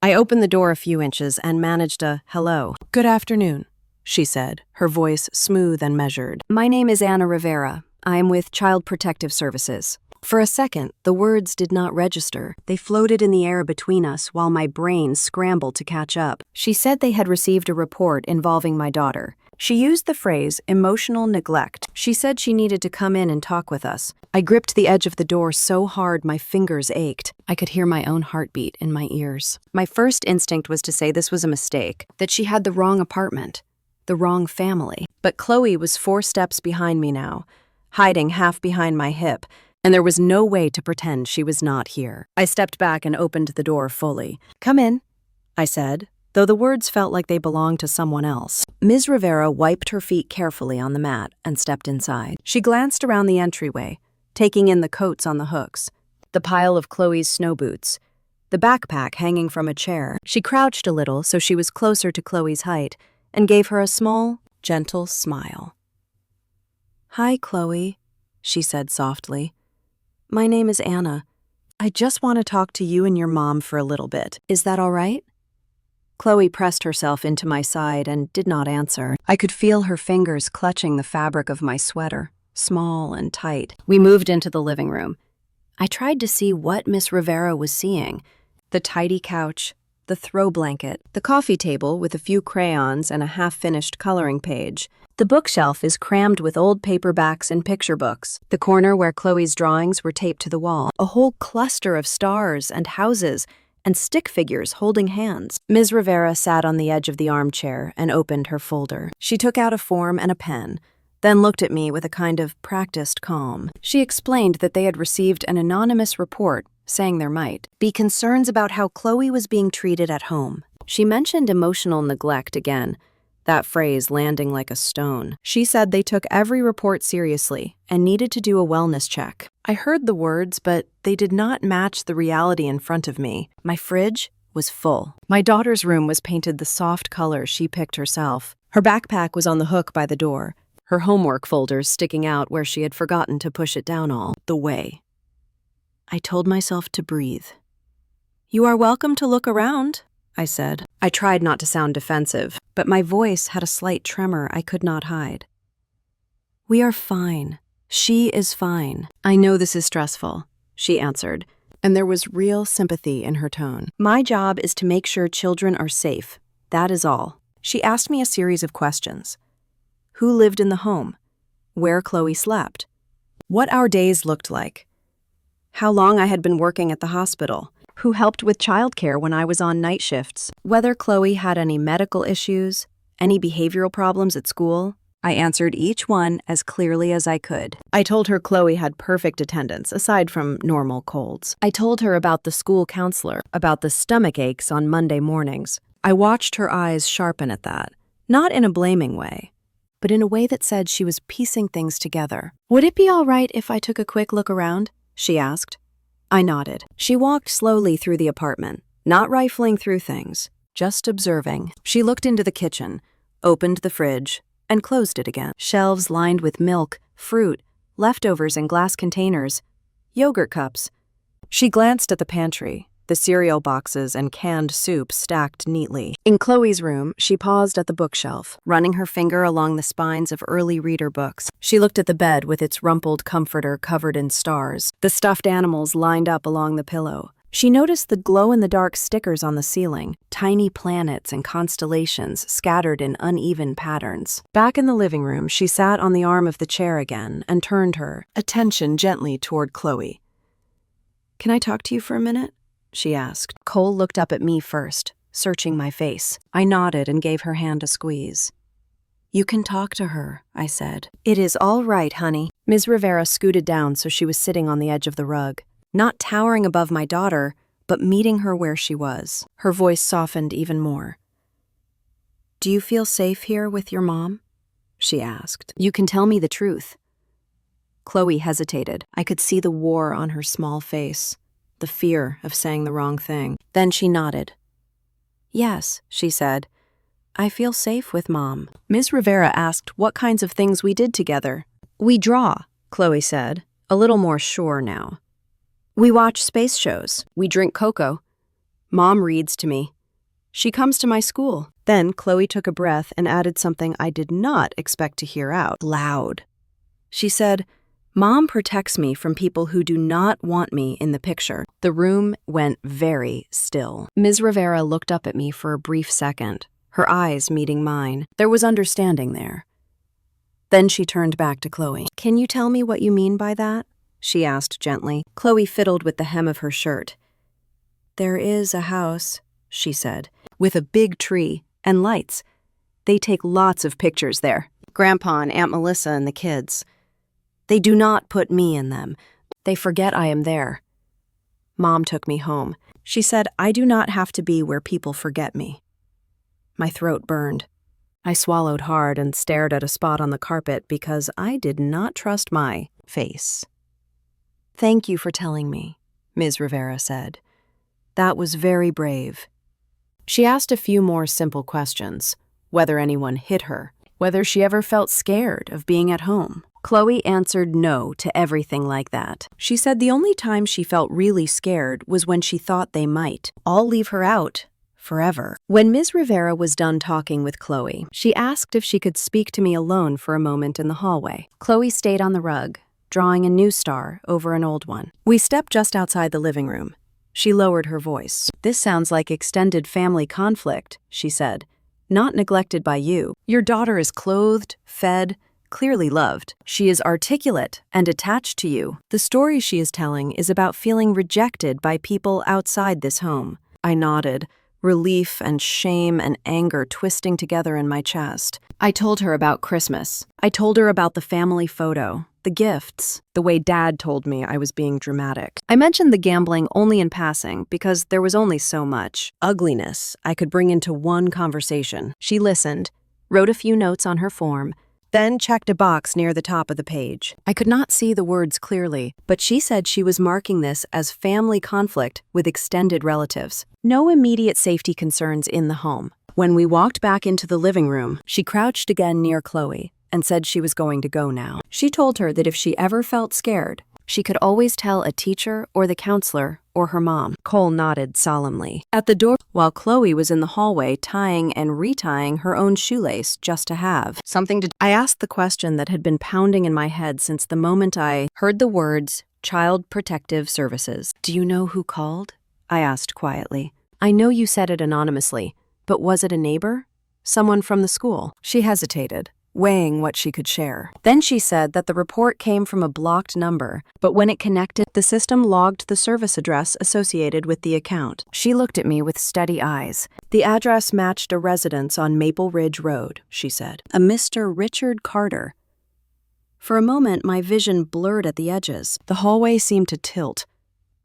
I opened the door a few inches and managed a hello. "Good afternoon," she said, her voice smooth and measured. "My name is Anna Rivera. I am with Child Protective Services." For a second, the words did not register. They floated in the air between us while my brain scrambled to catch up. She said they had received a report involving my daughter. She used the phrase emotional neglect. She said she needed to come in and talk with us. I gripped the edge of the door so hard my fingers ached. I could hear my own heartbeat in my ears. My first instinct was to say this was a mistake, that she had the wrong apartment, the wrong family. But Chloe was 4 steps behind me now, hiding half behind my hip, and there was no way to pretend she was not here. I stepped back and opened the door fully. "Come in," I said, though the words felt like they belonged to someone else. Ms. Rivera wiped her feet carefully on the mat and stepped inside. She glanced around the entryway, taking in the coats on the hooks, the pile of Chloe's snow boots, the backpack hanging from a chair. She crouched a little so she was closer to Chloe's height and gave her a small, gentle smile. "Hi, Chloe," she said softly. "My name is Anna. I just want to talk to you and your mom for a little bit. Is that all right?" Chloe pressed herself into my side and did not answer. I could feel her fingers clutching the fabric of my sweater, small and tight. We moved into the living room. I tried to see what Miss Rivera was seeing. The tidy couch, the throw blanket, the coffee table with a few crayons and a half-finished coloring page. The bookshelf is crammed with old paperbacks and picture books. The corner where Chloe's drawings were taped to the wall. A whole cluster of stars and houses and stick figures holding hands. Ms. Rivera sat on the edge of the armchair and opened her folder. She took out a form and a pen, then looked at me with a kind of practiced calm. She explained that they had received an anonymous report saying there might be concerns about how Chloe was being treated at home. She mentioned emotional neglect again, that phrase landing like a stone. She said they took every report seriously and needed to do a wellness check. I heard the words, but they did not match the reality in front of me. My fridge was full. My daughter's room was painted the soft color she picked herself. Her backpack was on the hook by the door, her homework folders sticking out where she had forgotten to push it down all the way. I told myself to breathe. "You are welcome to look around," I said. I tried not to sound defensive, but my voice had a slight tremor I could not hide. "We are fine. She is fine. I know this is stressful," she answered, and there was real sympathy in her tone. "My job is to make sure children are safe. That is all." She asked me a series of questions. Who lived in the home? Where Chloe slept? What our days looked like? How long I had been working at the hospital? Who helped with childcare when I was on night shifts? Whether Chloe had any medical issues, any behavioral problems at school? I answered each one as clearly as I could. I told her Chloe had perfect attendance, aside from normal colds. I told her about the school counselor, about the stomach aches on Monday mornings. I watched her eyes sharpen at that, not in a blaming way, but in a way that said she was piecing things together. "Would it be all right if I took a quick look around?" she asked. I nodded. She walked slowly through the apartment, not rifling through things, just observing. She looked into the kitchen, opened the fridge, and closed it again. Shelves lined with milk, fruit, leftovers in glass containers, yogurt cups. She glanced at the pantry, the cereal boxes and canned soup stacked neatly. In Chloe's room, she paused at the bookshelf, running her finger along the spines of early reader books. She looked at the bed with its rumpled comforter covered in stars, the stuffed animals lined up along the pillow. She noticed the glow-in-the-dark stickers on the ceiling, tiny planets and constellations scattered in uneven patterns. Back in the living room, she sat on the arm of the chair again and turned her attention gently toward Chloe. "Can I talk to you for a minute?" she asked. Cole looked up at me first, searching my face. I nodded and gave her hand a squeeze. "You can talk to her," I said. "It is all right, honey." Ms. Rivera scooted down so she was sitting on the edge of the rug, not towering above my daughter, but meeting her where she was. Her voice softened even more. "Do you feel safe here with your mom?" she asked. "You can tell me the truth." Chloe hesitated. I could see the war on her small face, the fear of saying the wrong thing. Then she nodded. "Yes," she said. "I feel safe with Mom." Ms. Rivera asked what kinds of things we did together. "We draw," Chloe said, a little more sure now. "We watch space shows. We drink cocoa. Mom reads to me. She comes to my school." Then Chloe took a breath and added something I did not expect to hear out loud. She said, "Mom protects me from people who do not want me in the picture." The room went very still. Ms. Rivera looked up at me for a brief second, her eyes meeting mine. There was understanding there. Then she turned back to Chloe. "Can you tell me what you mean by that?" she asked gently. Chloe fiddled with the hem of her shirt. "There is a house," she said, "with a big tree and lights. They take lots of pictures there. Grandpa and Aunt Melissa and the kids. They do not put me in them. They forget I am there. Mom took me home. She said I do not have to be where people forget me." My throat burned. I swallowed hard and stared at a spot on the carpet because I did not trust my face. "Thank you for telling me," Ms. Rivera said. "That was very brave." She asked a few more simple questions. Whether anyone hit her, whether she ever felt scared of being at home. Chloe answered no to everything like that. She said the only time she felt really scared was when she thought they might all leave her out forever. When Ms. Rivera was done talking with Chloe, she asked if she could speak to me alone for a moment in the hallway. Chloe stayed on the rug, drawing a new star over an old one. We stepped just outside the living room. She lowered her voice. "This sounds like extended family conflict," she said. "Not neglected by you. Your daughter is clothed, fed, clearly loved. She is articulate and attached to you. The story she is telling is about feeling rejected by people outside this home." I nodded, relief and shame and anger twisting together in my chest. I told her about Christmas. I told her about the family photo, the gifts, the way Dad told me I was being dramatic. I mentioned the gambling only in passing because there was only so much ugliness I could bring into one conversation. She listened, wrote a few notes on her form, then checked a box near the top of the page. I could not see the words clearly, but she said she was marking this as family conflict with extended relatives. No immediate safety concerns in the home. When we walked back into the living room, she crouched again near Chloe and said she was going to go now. She told her that if she ever felt scared, she could always tell a teacher or the counselor or her mom. Cole nodded solemnly. At the door, while Chloe was in the hallway tying and retying her own shoelace just to have something to do, I asked the question that had been pounding in my head since the moment I heard the words Child Protective Services. "Do you know who called?" I asked quietly. "I know you said it anonymously, but was it a neighbor? Someone from the school?" She hesitated, weighing what she could share. Then she said that the report came from a blocked number, but when it connected, the system logged the service address associated with the account. She looked at me with steady eyes. "The address matched a residence on Maple Ridge Road," she said. "A Mr. Richard Carter." For a moment, my vision blurred at the edges. The hallway seemed to tilt.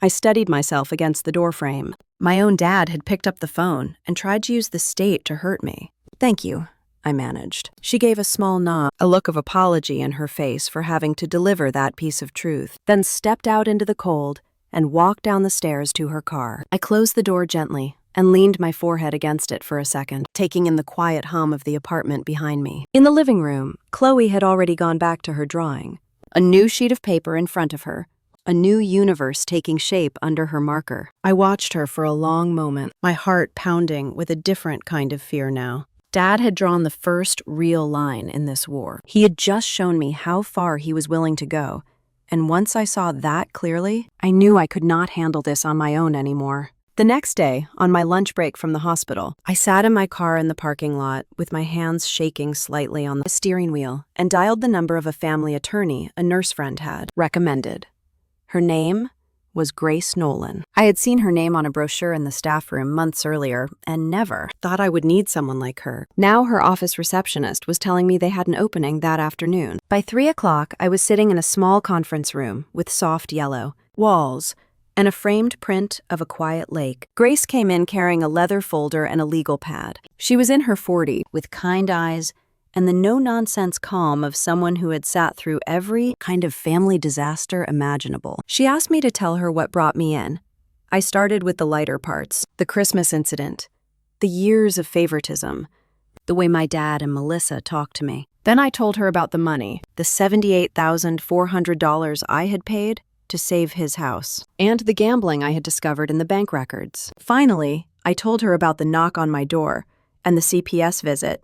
I steadied myself against the doorframe. My own dad had picked up the phone and tried to use the state to hurt me. "Thank you," I managed. She gave a small nod, a look of apology in her face for having to deliver that piece of truth, then stepped out into the cold and walked down the stairs to her car. I closed the door gently and leaned my forehead against it for a second, taking in the quiet hum of the apartment behind me. In the living room, Chloe had already gone back to her drawing. A new sheet of paper in front of her, a new universe taking shape under her marker. I watched her for a long moment, my heart pounding with a different kind of fear now. Dad had drawn the first real line in this war. He had just shown me how far he was willing to go, and once I saw that clearly, I knew I could not handle this on my own anymore. The next day, on my lunch break from the hospital, I sat in my car in the parking lot with my hands shaking slightly on the steering wheel and dialed the number of a family attorney a nurse friend had recommended. Her name was Grace Nolan. I had seen her name on a brochure in the staff room months earlier and never thought I would need someone like her. Now her office receptionist was telling me they had an opening that afternoon. By 3 o'clock, I was sitting in a small conference room with soft yellow walls and a framed print of a quiet lake. Grace came in carrying a leather folder and a legal pad. She was in her 40s, with kind eyes and the no-nonsense calm of someone who had sat through every kind of family disaster imaginable. She asked me to tell her what brought me in. I started with the lighter parts, the Christmas incident, the years of favoritism, the way my dad and Melissa talked to me. Then I told her about the money, the $78,400 I had paid to save his house, and the gambling I had discovered in the bank records. Finally, I told her about the knock on my door and the CPS visit,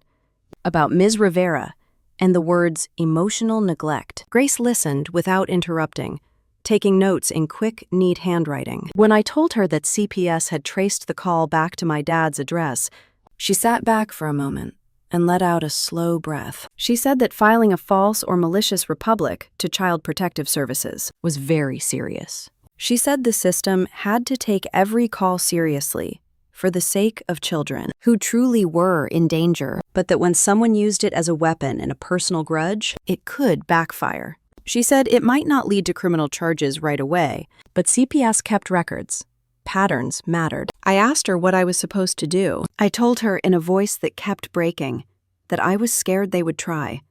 about Ms. Rivera, and the words emotional neglect. Grace listened without interrupting, taking notes in quick, neat handwriting. When I told her that CPS had traced the call back to my dad's address, she sat back for a moment and let out a slow breath. She said that filing a false or malicious republic to Child Protective Services was very serious. She said the system had to take every call seriously for the sake of children who truly were in danger, but that when someone used it as a weapon in a personal grudge, it could backfire. She said it might not lead to criminal charges right away, but CPS kept records. Patterns mattered. I asked her what I was supposed to do. I told her in a voice that kept breaking that I was scared they would try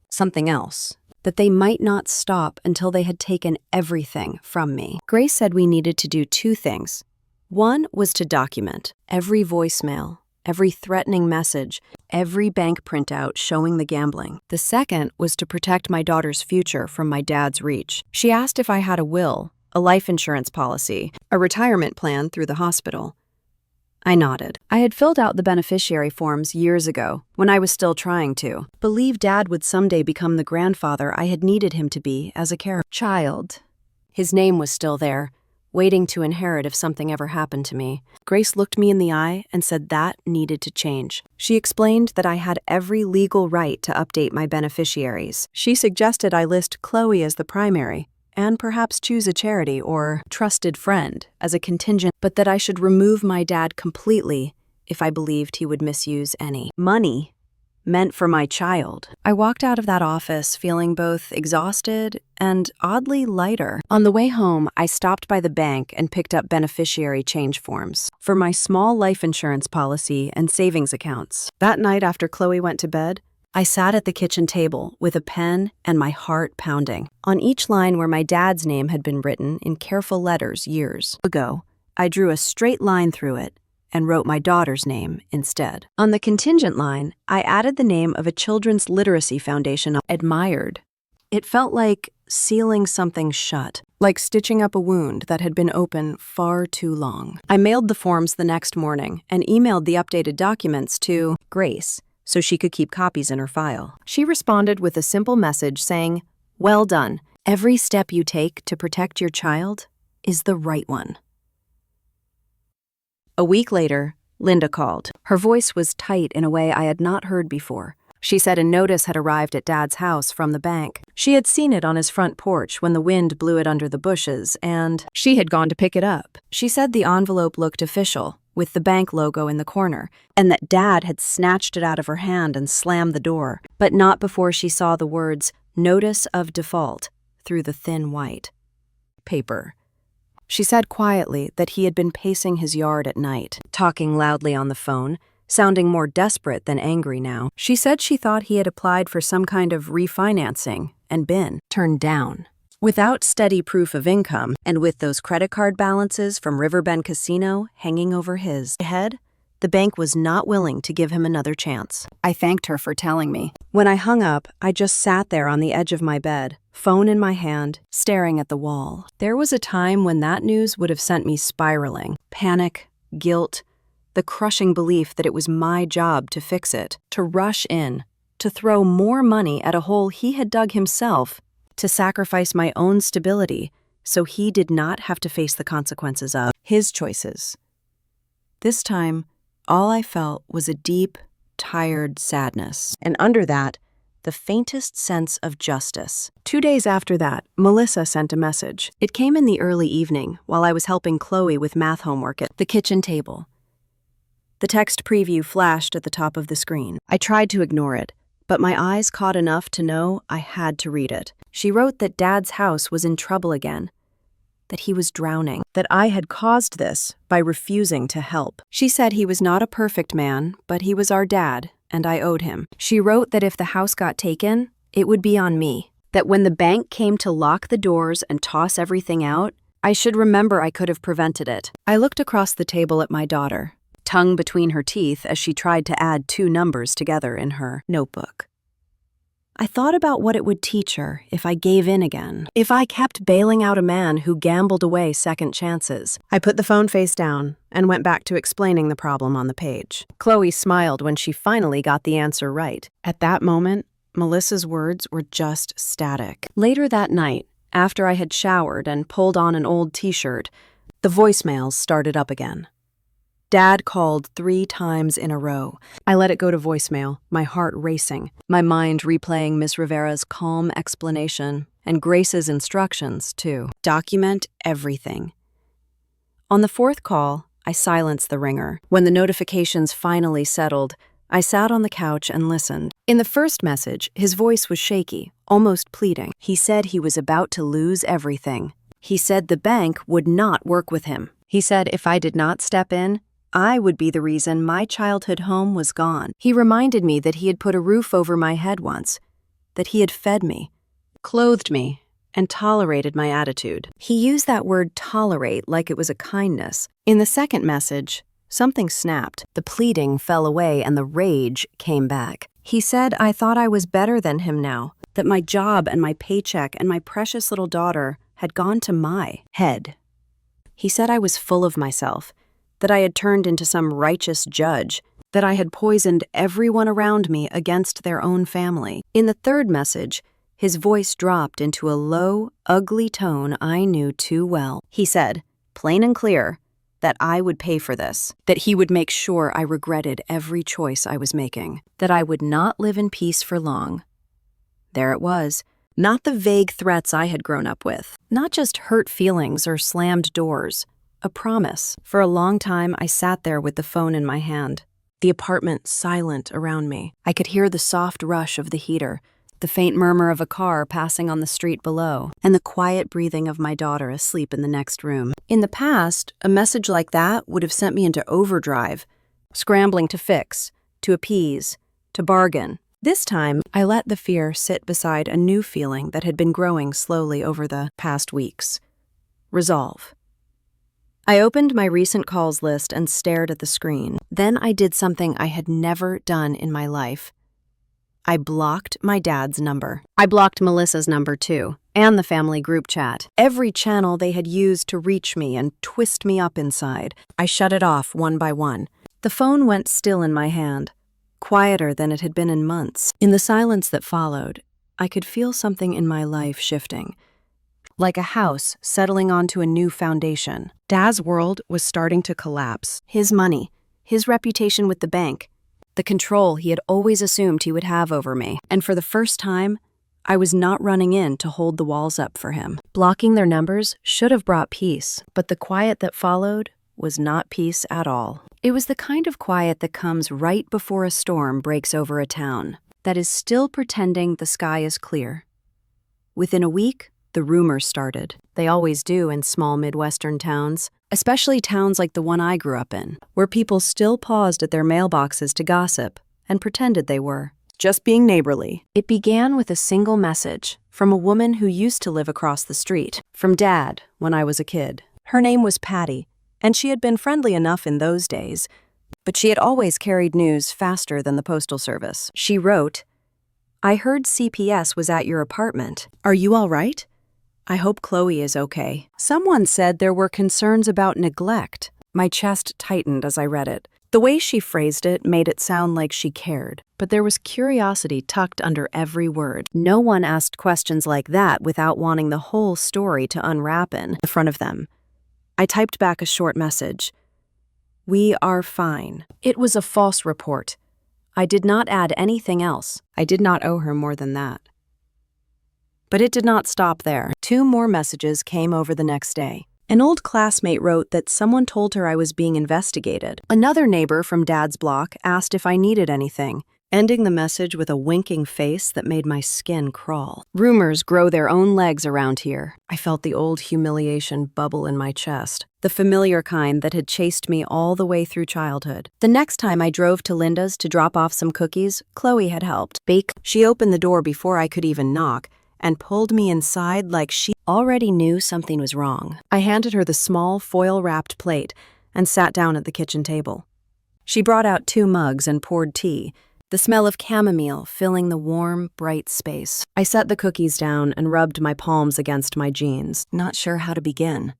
something else, that they might not stop until they had taken everything from me. Grace said we needed to do two things. One was to document every voicemail, every threatening message, every bank printout showing the gambling. The second was to protect my daughter's future from my dad's reach. She asked if I had a will, a life insurance policy, a retirement plan through the hospital. I nodded. I had filled out the beneficiary forms years ago, when I was still trying to believe Dad would someday become the grandfather I had needed him to be as a child. His name was still there, waiting to inherit if something ever happened to me. Grace looked me in the eye and said that needed to change. She explained that I had every legal right to update my beneficiaries. She suggested I list Chloe as the primary, and perhaps choose a charity or trusted friend as a contingent, but that I should remove my dad completely if I believed he would misuse any money meant for my child. I walked out of that office feeling both exhausted and oddly lighter. On the way home, I stopped by the bank and picked up beneficiary change forms for my small life insurance policy and savings accounts. That night after Chloe went to bed, I sat at the kitchen table with a pen and my heart pounding. On each line where my dad's name had been written in careful letters years ago, I drew a straight line through it and wrote my daughter's name instead. On the contingent line, I added the name of a children's literacy foundation I admired. It felt like sealing something shut, like stitching up a wound that had been open far too long. I mailed the forms the next morning and emailed the updated documents to Grace, so she could keep copies in her file. She responded with a simple message saying, "Well done. Every step you take to protect your child is the right one." A week later, Linda called. Her voice was tight in a way I had not heard before. She said a notice had arrived at Dad's house from the bank. She had seen it on his front porch when the wind blew it under the bushes, and she had gone to pick it up. She said the envelope looked official, with the bank logo in the corner, and that Dad had snatched it out of her hand and slammed the door, but not before she saw the words, "Notice of Default," through the thin white paper. She said quietly that he had been pacing his yard at night, talking loudly on the phone, sounding more desperate than angry now. She said she thought he had applied for some kind of refinancing and been turned down. Without steady proof of income, and with those credit card balances from Riverbend Casino hanging over his head, the bank was not willing to give him another chance. I thanked her for telling me. When I hung up, I just sat there on the edge of my bed, phone in my hand, staring at the wall. There was a time when that news would have sent me spiraling. Panic, guilt, the crushing belief that it was my job to fix it, to rush in, to throw more money at a hole he had dug himself, to sacrifice my own stability so he did not have to face the consequences of his choices. This time, all I felt was a deep, tired sadness, and under that, the faintest sense of justice. 2 days after that, Melissa sent a message. It came in the early evening while I was helping Chloe with math homework at the kitchen table. The text preview flashed at the top of the screen. I tried to ignore it, but my eyes caught enough to know I had to read it. She wrote that Dad's house was in trouble again, that he was drowning, that I had caused this by refusing to help. She said he was not a perfect man, but he was our dad, and I owed him. She wrote that if the house got taken, it would be on me, that when the bank came to lock the doors and toss everything out, I should remember I could have prevented it. I looked across the table at my daughter, tongue between her teeth as she tried to add 2 numbers together in her notebook. I thought about what it would teach her if I gave in again, if I kept bailing out a man who gambled away second chances. I put the phone face down and went back to explaining the problem on the page. Chloe smiled when she finally got the answer right. At that moment, Melissa's words were just static. Later that night, after I had showered and pulled on an old t-shirt, the voicemails started up again. Dad called 3 times in a row. I let it go to voicemail, my heart racing, my mind replaying Miss Rivera's calm explanation and Grace's instructions, too. Document everything. On the 4th call, I silenced the ringer. When the notifications finally settled, I sat on the couch and listened. In the first message, his voice was shaky, almost pleading. He said he was about to lose everything. He said the bank would not work with him. He said if I did not step in, I would be the reason my childhood home was gone. He reminded me that he had put a roof over my head once, that he had fed me, clothed me, and tolerated my attitude. He used that word tolerate like it was a kindness. In the second message, Something snapped. The pleading fell away and the rage came back. He said I thought I was better than him now, that my job and my paycheck and my precious little daughter had gone to my head. He said I was full of myself, that I had turned into some righteous judge, that I had poisoned everyone around me against their own family. In the third message, his voice dropped into a low, ugly tone I knew too well. He said, plain and clear, that I would pay for this, that he would make sure I regretted every choice I was making, that I would not live in peace for long. There it was, not the vague threats I had grown up with, not just hurt feelings or slammed doors, a promise. For a long time, I sat there with the phone in my hand, the apartment silent around me. I could hear the soft rush of the heater, the faint murmur of a car passing on the street below, and the quiet breathing of my daughter asleep in the next room. In the past, a message like that would have sent me into overdrive, scrambling to fix, to appease, to bargain. This time, I let the fear sit beside a new feeling that had been growing slowly over the past weeks. Resolve. I opened my recent calls list and stared at the screen. Then I did something I had never done in my life. I blocked my dad's number. I blocked Melissa's number too, and the family group chat. Every channel they had used to reach me and twist me up inside. I shut it off one by one. The phone went still in my hand, quieter than it had been in months. In the silence that followed, I could feel something in my life shifting, like a house settling onto a new foundation. Dad's world was starting to collapse. His money, his reputation with the bank, the control he had always assumed he would have over me. And for the first time, I was not running in to hold the walls up for him. Blocking their numbers should have brought peace, but the quiet that followed was not peace at all. It was the kind of quiet that comes right before a storm breaks over a town, that is still pretending the sky is clear. Within a week, the rumors started. They always do in small Midwestern towns, especially towns like the one I grew up in, where people still paused at their mailboxes to gossip and pretended they were just being neighborly. It began with a single message from a woman who used to live across the street, from Dad when I was a kid. Her name was Patty, and she had been friendly enough in those days, but she had always carried news faster than the Postal Service. She wrote, "I heard CPS was at your apartment. Are you all right? I hope Chloe is okay." Someone said there were concerns about neglect. My chest tightened as I read it. The way she phrased it made it sound like she cared, but there was curiosity tucked under every word. No one asked questions like that without wanting the whole story to unwrap in front of them. I typed back a short message. "We are fine." It was a false report. I did not add anything else. I did not owe her more than that. But it did not stop there. 2 more messages came over the next day. An old classmate wrote that someone told her I was being investigated. Another neighbor from Dad's block asked if I needed anything, ending the message with a winking face that made my skin crawl. Rumors grow their own legs around here. I felt the old humiliation bubble in my chest, the familiar kind that had chased me all the way through childhood. The next time I drove to Linda's to drop off some cookies, Chloe had helped bake. She opened the door before I could even knock, and pulled me inside like she already knew something was wrong. I handed her the small foil-wrapped plate and sat down at the kitchen table. She brought out 2 mugs and poured tea, the smell of chamomile filling the warm, bright space. I set the cookies down and rubbed my palms against my jeans, not sure how to begin.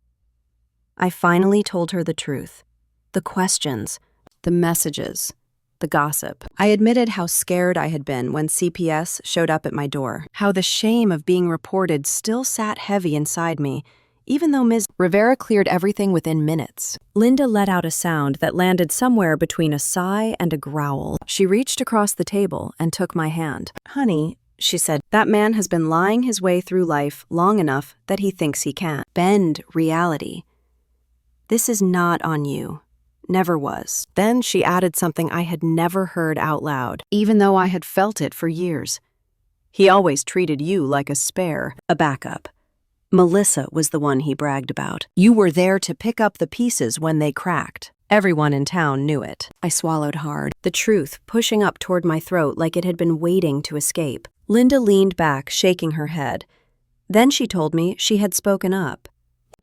I finally told her the truth. The questions, the messages, the gossip. I admitted how scared I had been when CPS showed up at my door, how the shame of being reported still sat heavy inside me, even though Ms. Rivera cleared everything within minutes. Linda let out a sound that landed somewhere between a sigh and a growl. She reached across the table and took my hand. "Honey," she said, "that man has been lying his way through life long enough that he thinks he can bend reality. This is not on you. Never was." Then she added something I had never heard out loud, even though I had felt it for years. "He always treated you like a spare, a backup. Melissa was the one he bragged about. You were there to pick up the pieces when they cracked. Everyone in town knew it." I swallowed hard, the truth pushing up toward my throat like it had been waiting to escape. Linda leaned back, shaking her head. Then she told me she had spoken up.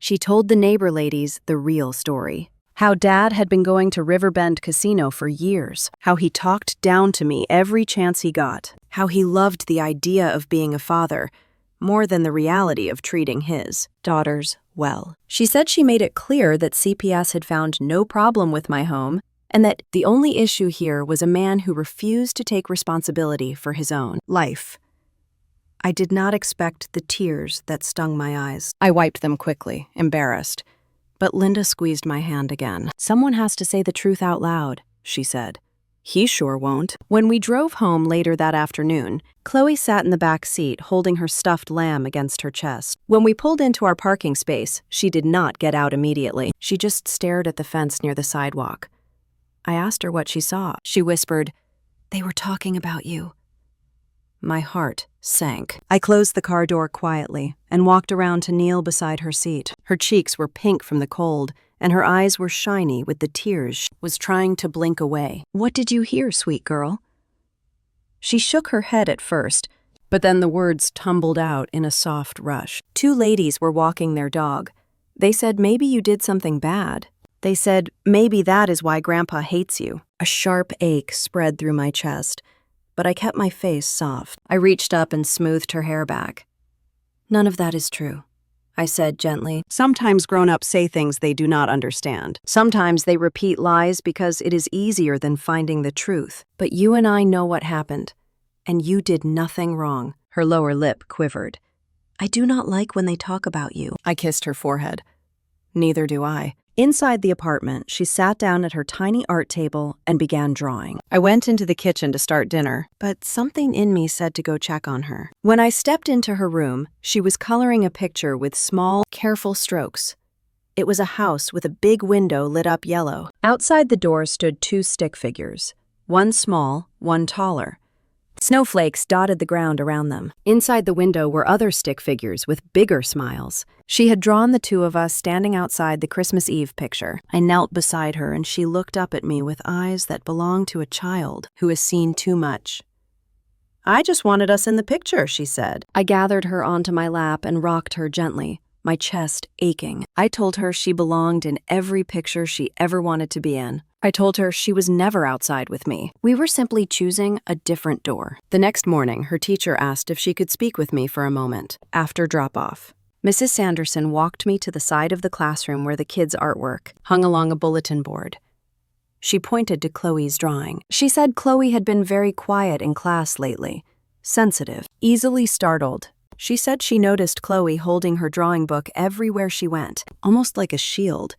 She told the neighbor ladies the real story. How Dad had been going to Riverbend Casino for years. How he talked down to me every chance he got. How he loved the idea of being a father more than the reality of treating his daughters well. She said she made it clear that CPS had found no problem with my home and that the only issue here was a man who refused to take responsibility for his own life. I did not expect the tears that stung my eyes. I wiped them quickly, embarrassed. But Linda squeezed my hand again. "Someone has to say the truth out loud," she said. "He sure won't." When we drove home later that afternoon, Chloe sat in the back seat holding her stuffed lamb against her chest. When we pulled into our parking space, she did not get out immediately. She just stared at the fence near the sidewalk. I asked her what she saw. She whispered, "They were talking about you." My heart sank. I closed the car door quietly and walked around to kneel beside her seat. Her cheeks were pink from the cold, and her eyes were shiny with the tears she was trying to blink away. "What did you hear, sweet girl?" She shook her head at first, but then the words tumbled out in a soft rush. "Two ladies were walking their dog. They said maybe you did something bad. They said maybe that is why Grandpa hates you." A sharp ache spread through my chest, but I kept my face soft. I reached up and smoothed her hair back. "None of that is true," I said gently. "Sometimes grown-ups say things they do not understand. Sometimes they repeat lies because it is easier than finding the truth. But you and I know what happened, and you did nothing wrong." Her lower lip quivered. "I do not like when they talk about you." I kissed her forehead. "Neither do I." Inside the apartment, she sat down at her tiny art table and began drawing. I went into the kitchen to start dinner, but something in me said to go check on her. When I stepped into her room, she was coloring a picture with small, careful strokes. It was a house with a big window lit up yellow. Outside the door stood two stick figures, one small, one taller. Snowflakes dotted the ground around them. Inside the window were other stick figures with bigger smiles. She had drawn the two of us standing outside the Christmas Eve picture. I knelt beside her and she looked up at me with eyes that belonged to a child who has seen too much. "I just wanted us in the picture," she said. I gathered her onto my lap and rocked her gently, my chest aching. I told her she belonged in every picture she ever wanted to be in. I told her she was never outside with me. We were simply choosing a different door. The next morning, her teacher asked if she could speak with me for a moment after drop-off. Mrs. Sanderson walked me to the side of the classroom where the kids' artwork hung along a bulletin board. She pointed to Chloe's drawing. She said Chloe had been very quiet in class lately, sensitive, easily startled. She said she noticed Chloe holding her drawing book everywhere she went, almost like a shield.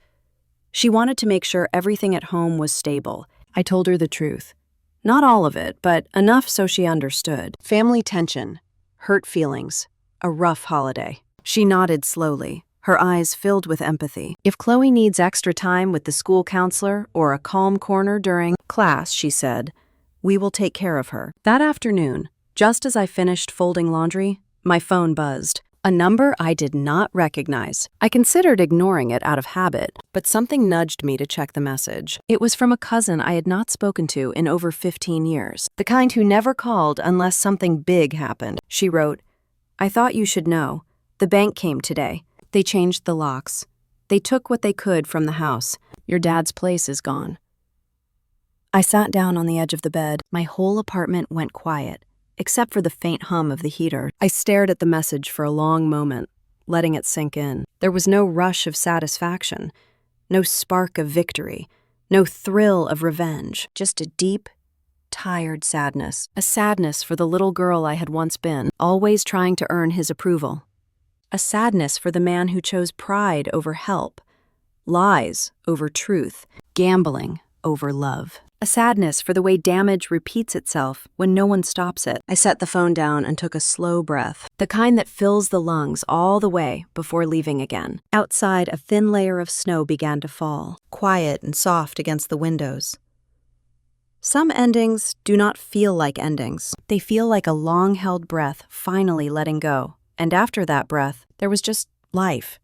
She wanted to make sure everything at home was stable. I told her the truth. Not all of it, but enough so she understood. Family tension, hurt feelings, a rough holiday. She nodded slowly, her eyes filled with empathy. "If Chloe needs extra time with the school counselor or a calm corner during class," she said, "we will take care of her." That afternoon, just as I finished folding laundry, my phone buzzed. A number I did not recognize. I considered ignoring it out of habit, but something nudged me to check the message. It was from a cousin I had not spoken to in over 15 years, the kind who never called unless something big happened. She wrote, "I thought you should know. The bank came today. They changed the locks. They took what they could from the house. Your dad's place is gone." I sat down on the edge of the bed. My whole apartment went quiet, except for the faint hum of the heater. I stared at the message for a long moment, letting it sink in. There was no rush of satisfaction, no spark of victory, no thrill of revenge, just a deep, tired sadness. A sadness for the little girl I had once been, always trying to earn his approval. A sadness for the man who chose pride over help, lies over truth, gambling over love. A sadness for the way damage repeats itself when no one stops it. I set the phone down and took a slow breath, the kind that fills the lungs all the way before leaving again. Outside, a thin layer of snow began to fall, quiet and soft against the windows. Some endings do not feel like endings. They feel like a long-held breath finally letting go. And after that breath, there was just life,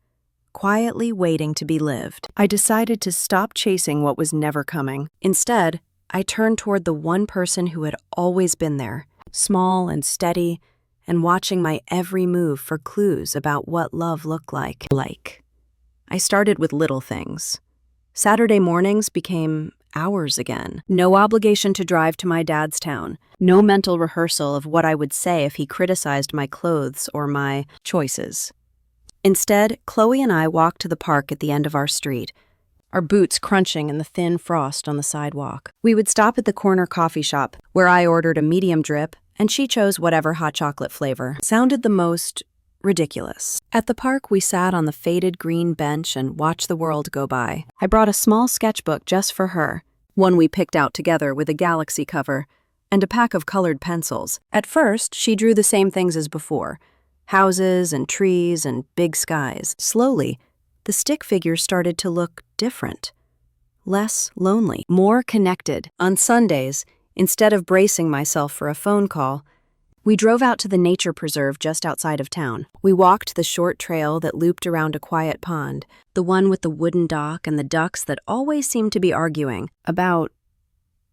quietly waiting to be lived. I decided to stop chasing what was never coming. Instead, I turned toward the one person who had always been there, small and steady, and watching my every move for clues about what love looked like. I started with little things. Saturday mornings became hours again. No obligation to drive to my dad's town. No mental rehearsal of what I would say if he criticized my clothes or my choices. Instead, Chloe and I walked to the park at the end of our street, our boots crunching in the thin frost on the sidewalk. We would stop at the corner coffee shop, where I ordered a medium drip, and she chose whatever hot chocolate flavor sounded the most ridiculous. At the park, we sat on the faded green bench and watched the world go by. I brought a small sketchbook just for her, one we picked out together with a galaxy cover, and a pack of colored pencils. At first, she drew the same things as before: houses and trees and big skies. Slowly, the stick figures started to look different, less lonely, more connected. On Sundays, instead of bracing myself for a phone call, we drove out to the nature preserve just outside of town. We walked the short trail that looped around a quiet pond, the one with the wooden dock and the ducks that always seemed to be arguing about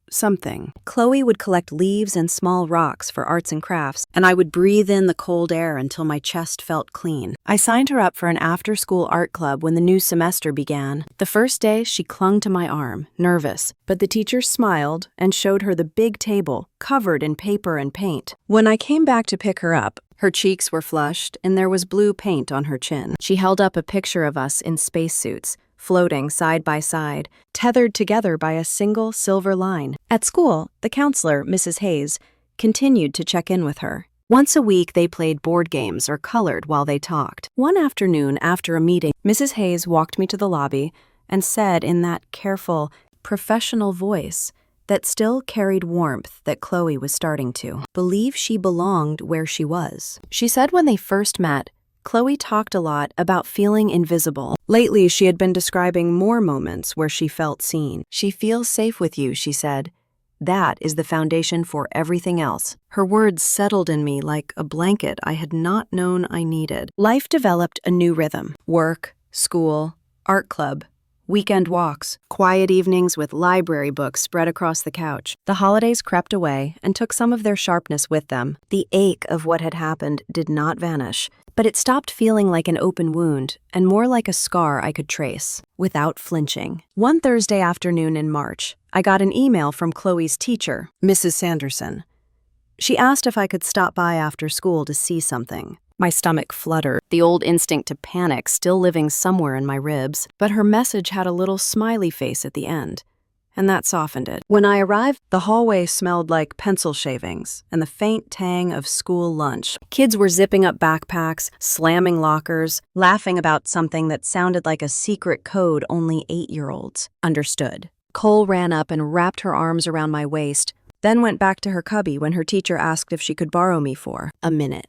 something. Chloe would collect leaves and small rocks for arts and crafts, and I would breathe in the cold air until my chest felt clean. I signed her up for an after-school art club when the new semester began. The first day, she clung to my arm, nervous, but the teacher smiled and showed her the big table, covered in paper and paint. When I came back to pick her up, her cheeks were flushed and there was blue paint on her chin. She held up a picture of us in spacesuits, floating side by side, tethered together by a single silver line. At school, the counselor, Mrs. Hayes, continued to check in with her. Once a week, they played board games or colored while they talked. One afternoon, after a meeting, Mrs. Hayes walked me to the lobby and said in that careful, professional voice that still carried warmth that Chloe was starting to believe she belonged where she was. She said when they first met, Chloe talked a lot about feeling invisible. Lately, she had been describing more moments where she felt seen. She feels safe with you, she said. That is the foundation for everything else. Her words settled in me like a blanket I had not known I needed. Life developed a new rhythm. Work, school, art club, weekend walks, quiet evenings with library books spread across the couch. The holidays crept away and took some of their sharpness with them. The ache of what had happened did not vanish, but it stopped feeling like an open wound and more like a scar I could trace, without flinching. One Thursday afternoon in March, I got an email from Chloe's teacher, Mrs. Sanderson. She asked if I could stop by after school to see something. My stomach fluttered, the old instinct to panic still living somewhere in my ribs, but her message had a little smiley face at the end, and that softened it. When I arrived, the hallway smelled like pencil shavings and the faint tang of school lunch. Kids were zipping up backpacks, slamming lockers, laughing about something that sounded like a secret code only 8-year-olds understood. Cole ran up and wrapped her arms around my waist, then went back to her cubby when her teacher asked if she could borrow me for a minute.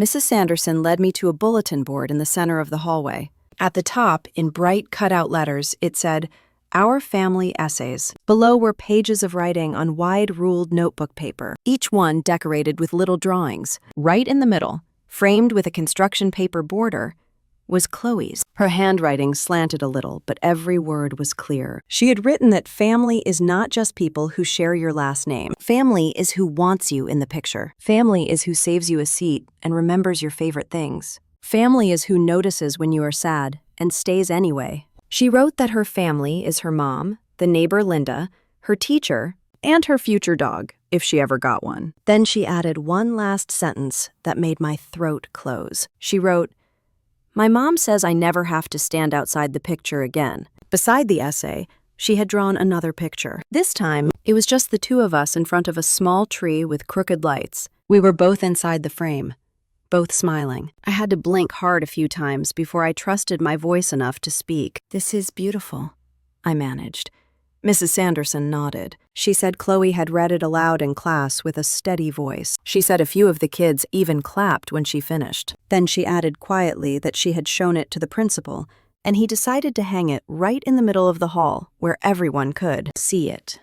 Mrs. Sanderson led me to a bulletin board in the center of the hallway. At the top, in bright cutout letters, it said, "Our Family Essays." Below were pages of writing on wide-ruled notebook paper, each one decorated with little drawings. Right in the middle, framed with a construction paper border, was Chloe's. Her handwriting slanted a little, but every word was clear. She had written that family is not just people who share your last name. Family is who wants you in the picture. Family is who saves you a seat and remembers your favorite things. Family is who notices when you are sad and stays anyway. She wrote that her family is her mom, the neighbor Linda, her teacher, and her future dog, if she ever got one. Then she added one last sentence that made my throat close. She wrote, "My mom says I never have to stand outside the picture again." Beside the essay, she had drawn another picture. This time, it was just the two of us in front of a small tree with crooked lights. We were both inside the frame, both smiling. I had to blink hard a few times before I trusted my voice enough to speak. "This is beautiful," I managed. Mrs. Sanderson nodded. She said Chloe had read it aloud in class with a steady voice. She said a few of the kids even clapped when she finished. Then she added quietly that she had shown it to the principal, and he decided to hang it right in the middle of the hall where everyone could see it.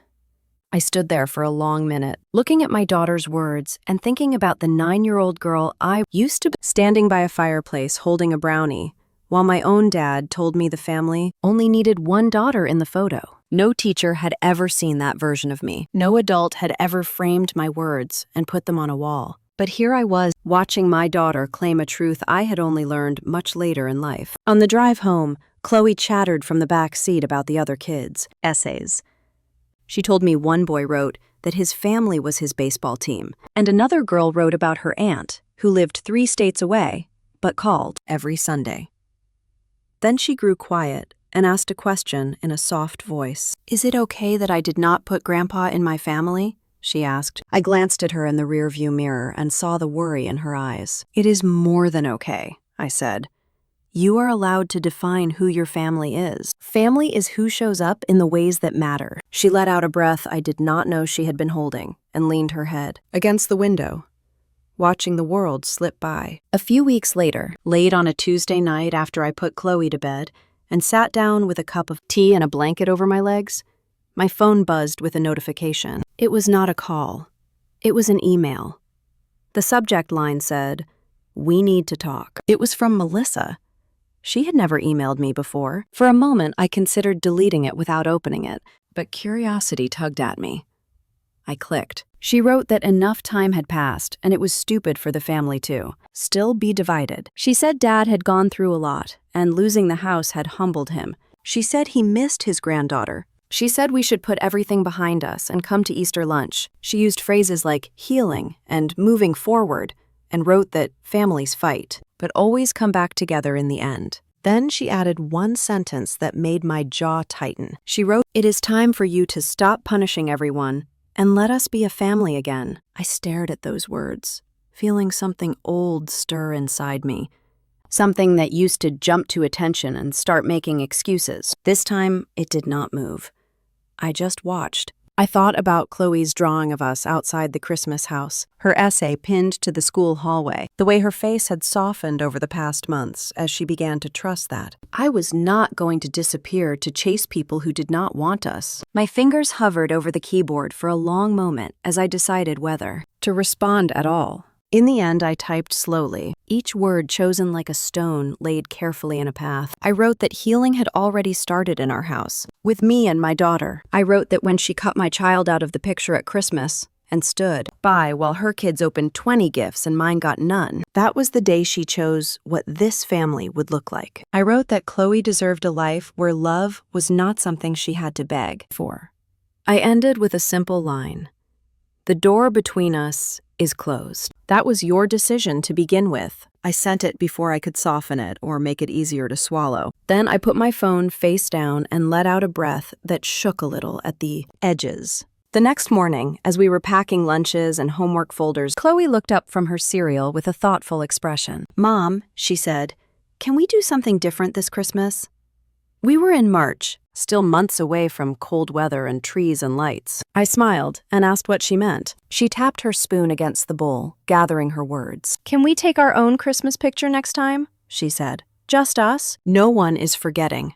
I stood there for a long minute, looking at my daughter's words and thinking about the 9-year-old girl I used to be, standing by a fireplace holding a brownie, while my own dad told me the family only needed one daughter in the photo. No teacher had ever seen that version of me. No adult had ever framed my words and put them on a wall. But here I was, watching my daughter claim a truth I had only learned much later in life. On the drive home, Chloe chattered from the back seat about the other kids' essays. She told me one boy wrote that his family was his baseball team, and another girl wrote about her aunt, who lived 3 states away, but called every Sunday. Then she grew quiet and asked a question in a soft voice. "Is it okay that I did not put Grandpa in my family?" she asked. I glanced at her in the rearview mirror and saw the worry in her eyes. "It is more than okay," I said. "You are allowed to define who your family is. Family is who shows up in the ways that matter." She let out a breath I did not know she had been holding and leaned her head against the window, watching the world slip by. A few weeks later, late on a Tuesday night after I put Chloe to bed and sat down with a cup of tea and a blanket over my legs, my phone buzzed with a notification. It was not a call. It was an email. The subject line said, "We need to talk." It was from Melissa. She had never emailed me before. For a moment, I considered deleting it without opening it, but curiosity tugged at me. I clicked. She wrote that enough time had passed, and it was stupid for the family to still be divided. She said Dad had gone through a lot, and losing the house had humbled him. She said he missed his granddaughter. She said we should put everything behind us and come to Easter lunch. She used phrases like healing and moving forward, and wrote that families fight, but always come back together in the end. Then she added one sentence that made my jaw tighten. She wrote, "It is time for you to stop punishing everyone and let us be a family again." I stared at those words, feeling something old stir inside me. Something that used to jump to attention and start making excuses. This time, it did not move. I just watched. I thought about Chloe's drawing of us outside the Christmas house, her essay pinned to the school hallway, the way her face had softened over the past months as she began to trust that I was not going to disappear to chase people who did not want us. My fingers hovered over the keyboard for a long moment as I decided whether to respond at all. In the end, I typed slowly, each word chosen like a stone laid carefully in a path. I wrote that healing had already started in our house, with me and my daughter. I wrote that when she cut my child out of the picture at Christmas and stood by while her kids opened 20 gifts and mine got none, that was the day she chose what this family would look like. I wrote that Chloe deserved a life where love was not something she had to beg for. I ended with a simple line. "The door between us is closed. That was your decision to begin with." I sent it before I could soften it or make it easier to swallow. Then I put my phone face down and let out a breath that shook a little at the edges. The next morning, as we were packing lunches and homework folders, Chloe looked up from her cereal with a thoughtful expression. "Mom," she said, "can we do something different this Christmas?" We were in March, still months away from cold weather and trees and lights. I smiled and asked what she meant. She tapped her spoon against the bowl, gathering her words. "Can we take our own Christmas picture next time?" she said. "Just us? No one is forgetting.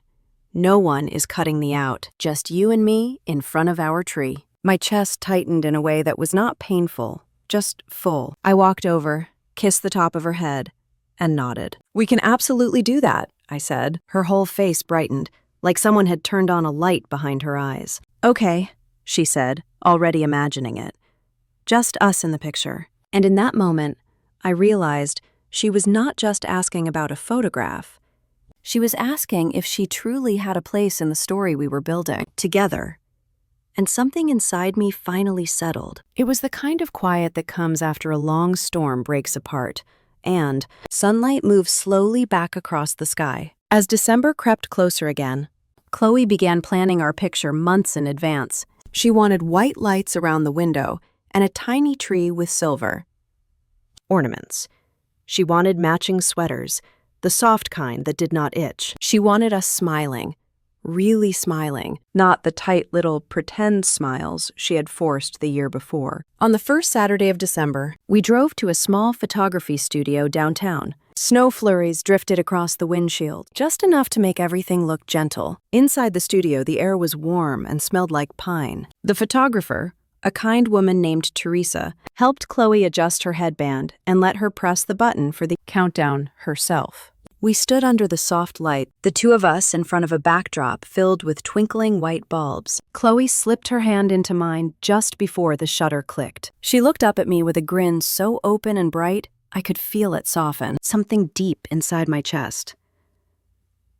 No one is cutting me out. Just you and me in front of our tree." My chest tightened in a way that was not painful, just full. I walked over, kissed the top of her head, and nodded. "We can absolutely do that," I said. Her whole face brightened, like someone had turned on a light behind her eyes. "Okay," she said, already imagining it. "Just us in the picture." And in that moment, I realized she was not just asking about a photograph. She was asking if she truly had a place in the story we were building together. And something inside me finally settled. It was the kind of quiet that comes after a long storm breaks apart, and sunlight moves slowly back across the sky. As December crept closer again, Chloe began planning our picture months in advance. She wanted white lights around the window and a tiny tree with silver ornaments. She wanted matching sweaters, the soft kind that did not itch. She wanted us smiling, really smiling, not the tight little pretend smiles she had forced the year before. On the first Saturday of December, we drove to a small photography studio downtown. Snow flurries drifted across the windshield, just enough to make everything look gentle. Inside the studio, the air was warm and smelled like pine. The photographer, a kind woman named Teresa, helped Chloe adjust her headband and let her press the button for the countdown herself. We stood under the soft light, the two of us in front of a backdrop filled with twinkling white bulbs. Chloe slipped her hand into mine just before the shutter clicked. She looked up at me with a grin so open and bright, I could feel it soften, something deep inside my chest.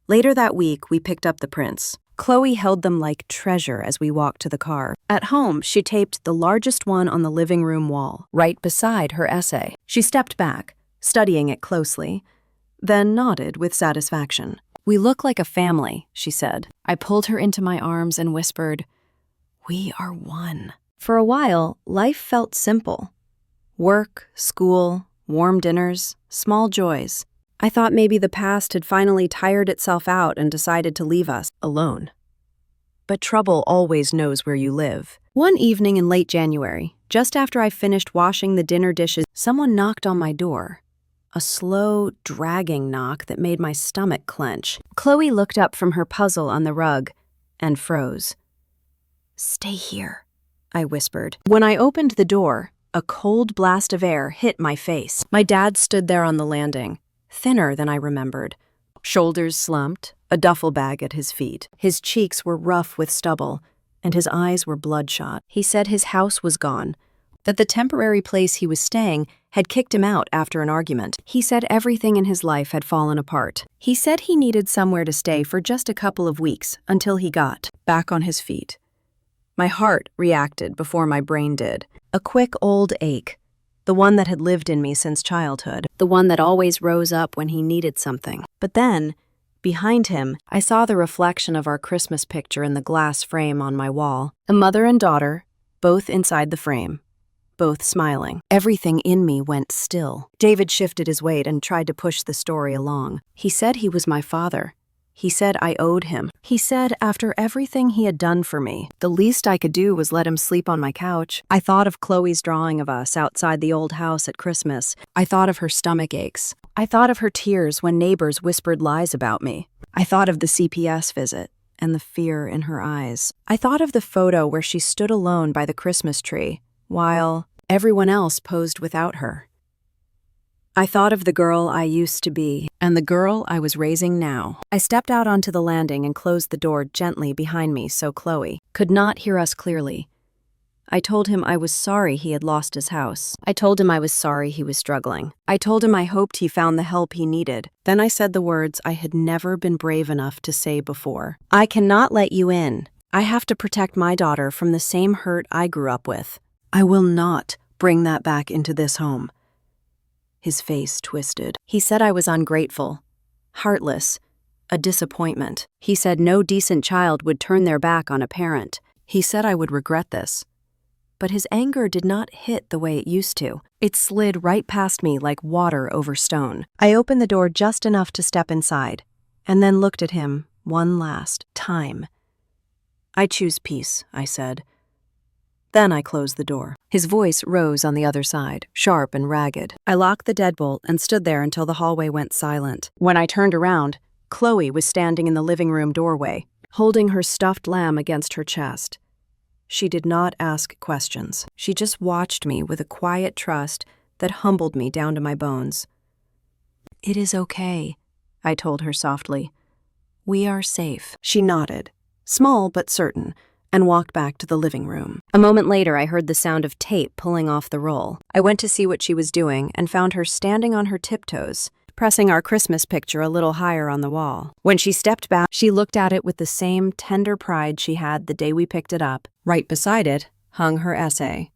Later that week, we picked up the prints. Chloe held them like treasure as we walked to the car. At home, she taped the largest one on the living room wall, right beside her essay. She stepped back, studying it closely, then nodded with satisfaction. "We look like a family," she said. I pulled her into my arms and whispered, "We are one." For a while, life felt simple. Work, school, warm dinners, small joys. I thought maybe the past had finally tired itself out and decided to leave us alone. But trouble always knows where you live. One evening in late January, just after I finished washing the dinner dishes, someone knocked on my door. A slow, dragging knock that made my stomach clench. Chloe looked up from her puzzle on the rug and froze. "Stay here," I whispered. When I opened the door, a cold blast of air hit my face. My dad stood there on the landing, thinner than I remembered. Shoulders slumped, a duffel bag at his feet. His cheeks were rough with stubble, and his eyes were bloodshot. He said his house was gone, that the temporary place he was staying had kicked him out after an argument. He said everything in his life had fallen apart. He said he needed somewhere to stay for just a couple of weeks until he got back on his feet. My heart reacted before my brain did. A quick old ache, the one that had lived in me since childhood, the one that always rose up when he needed something. But then, behind him, I saw the reflection of our Christmas picture in the glass frame on my wall. A mother and daughter, both inside the frame, both smiling. Everything in me went still. David shifted his weight and tried to push the story along. He said he was my father. He said I owed him. He said after everything he had done for me, the least I could do was let him sleep on my couch. I thought of Chloe's drawing of us outside the old house at Christmas. I thought of her stomach aches. I thought of her tears when neighbors whispered lies about me. I thought of the CPS visit and the fear in her eyes. I thought of the photo where she stood alone by the Christmas tree, while everyone else posed without her. I thought of the girl I used to be and the girl I was raising now. I stepped out onto the landing and closed the door gently behind me so Chloe could not hear us clearly. I told him I was sorry he had lost his house. I told him I was sorry he was struggling. I told him I hoped he found the help he needed. Then I said the words I had never been brave enough to say before. "I cannot let you in. I have to protect my daughter from the same hurt I grew up with. I will not bring that back into this home." His face twisted. He said I was ungrateful, heartless, a disappointment. He said no decent child would turn their back on a parent. He said I would regret this. But his anger did not hit the way it used to. It slid right past me like water over stone. I opened the door just enough to step inside, and then looked at him one last time. "I choose peace," I said. Then I closed the door. His voice rose on the other side, sharp and ragged. I locked the deadbolt and stood there until the hallway went silent. When I turned around, Chloe was standing in the living room doorway, holding her stuffed lamb against her chest. She did not ask questions. She just watched me with a quiet trust that humbled me down to my bones. "It is okay," I told her softly. "We are safe." She nodded, small but certain, and walked back to the living room. A moment later, I heard the sound of tape pulling off the roll. I went to see what she was doing and found her standing on her tiptoes, pressing our Christmas picture a little higher on the wall. When she stepped back, she looked at it with the same tender pride she had the day we picked it up. Right beside it hung her essay.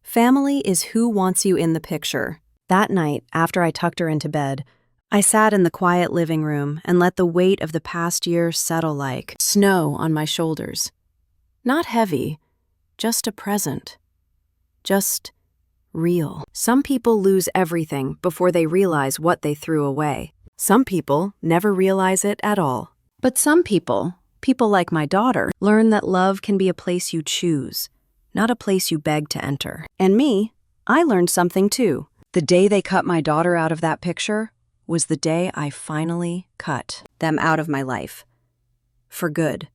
"Family is who wants you in the picture." That night, after I tucked her into bed, I sat in the quiet living room and let the weight of the past year settle like snow on my shoulders. Not heavy, just a present. Just real. Some people lose everything before they realize what they threw away. Some people never realize it at all. But some people like my daughter, learn that love can be a place you choose, not a place you beg to enter. And me, I learned something too. The day they cut my daughter out of that picture was the day I finally cut them out of my life. For good.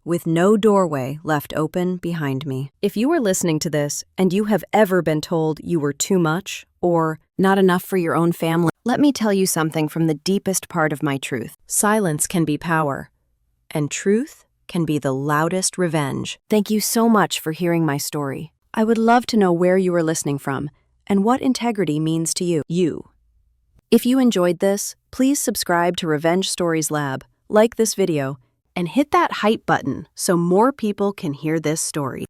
With no doorway left open behind me. If you are listening to this and you have ever been told you were too much or not enough for your own family, let me tell you something from the deepest part of my truth. Silence can be power, and truth can be the loudest revenge. Thank you so much for hearing my story. I would love to know where you are listening from and what integrity means to you. If you enjoyed this, please subscribe to Revenge Stories Lab, like this video, and hit that hype button so more people can hear this story.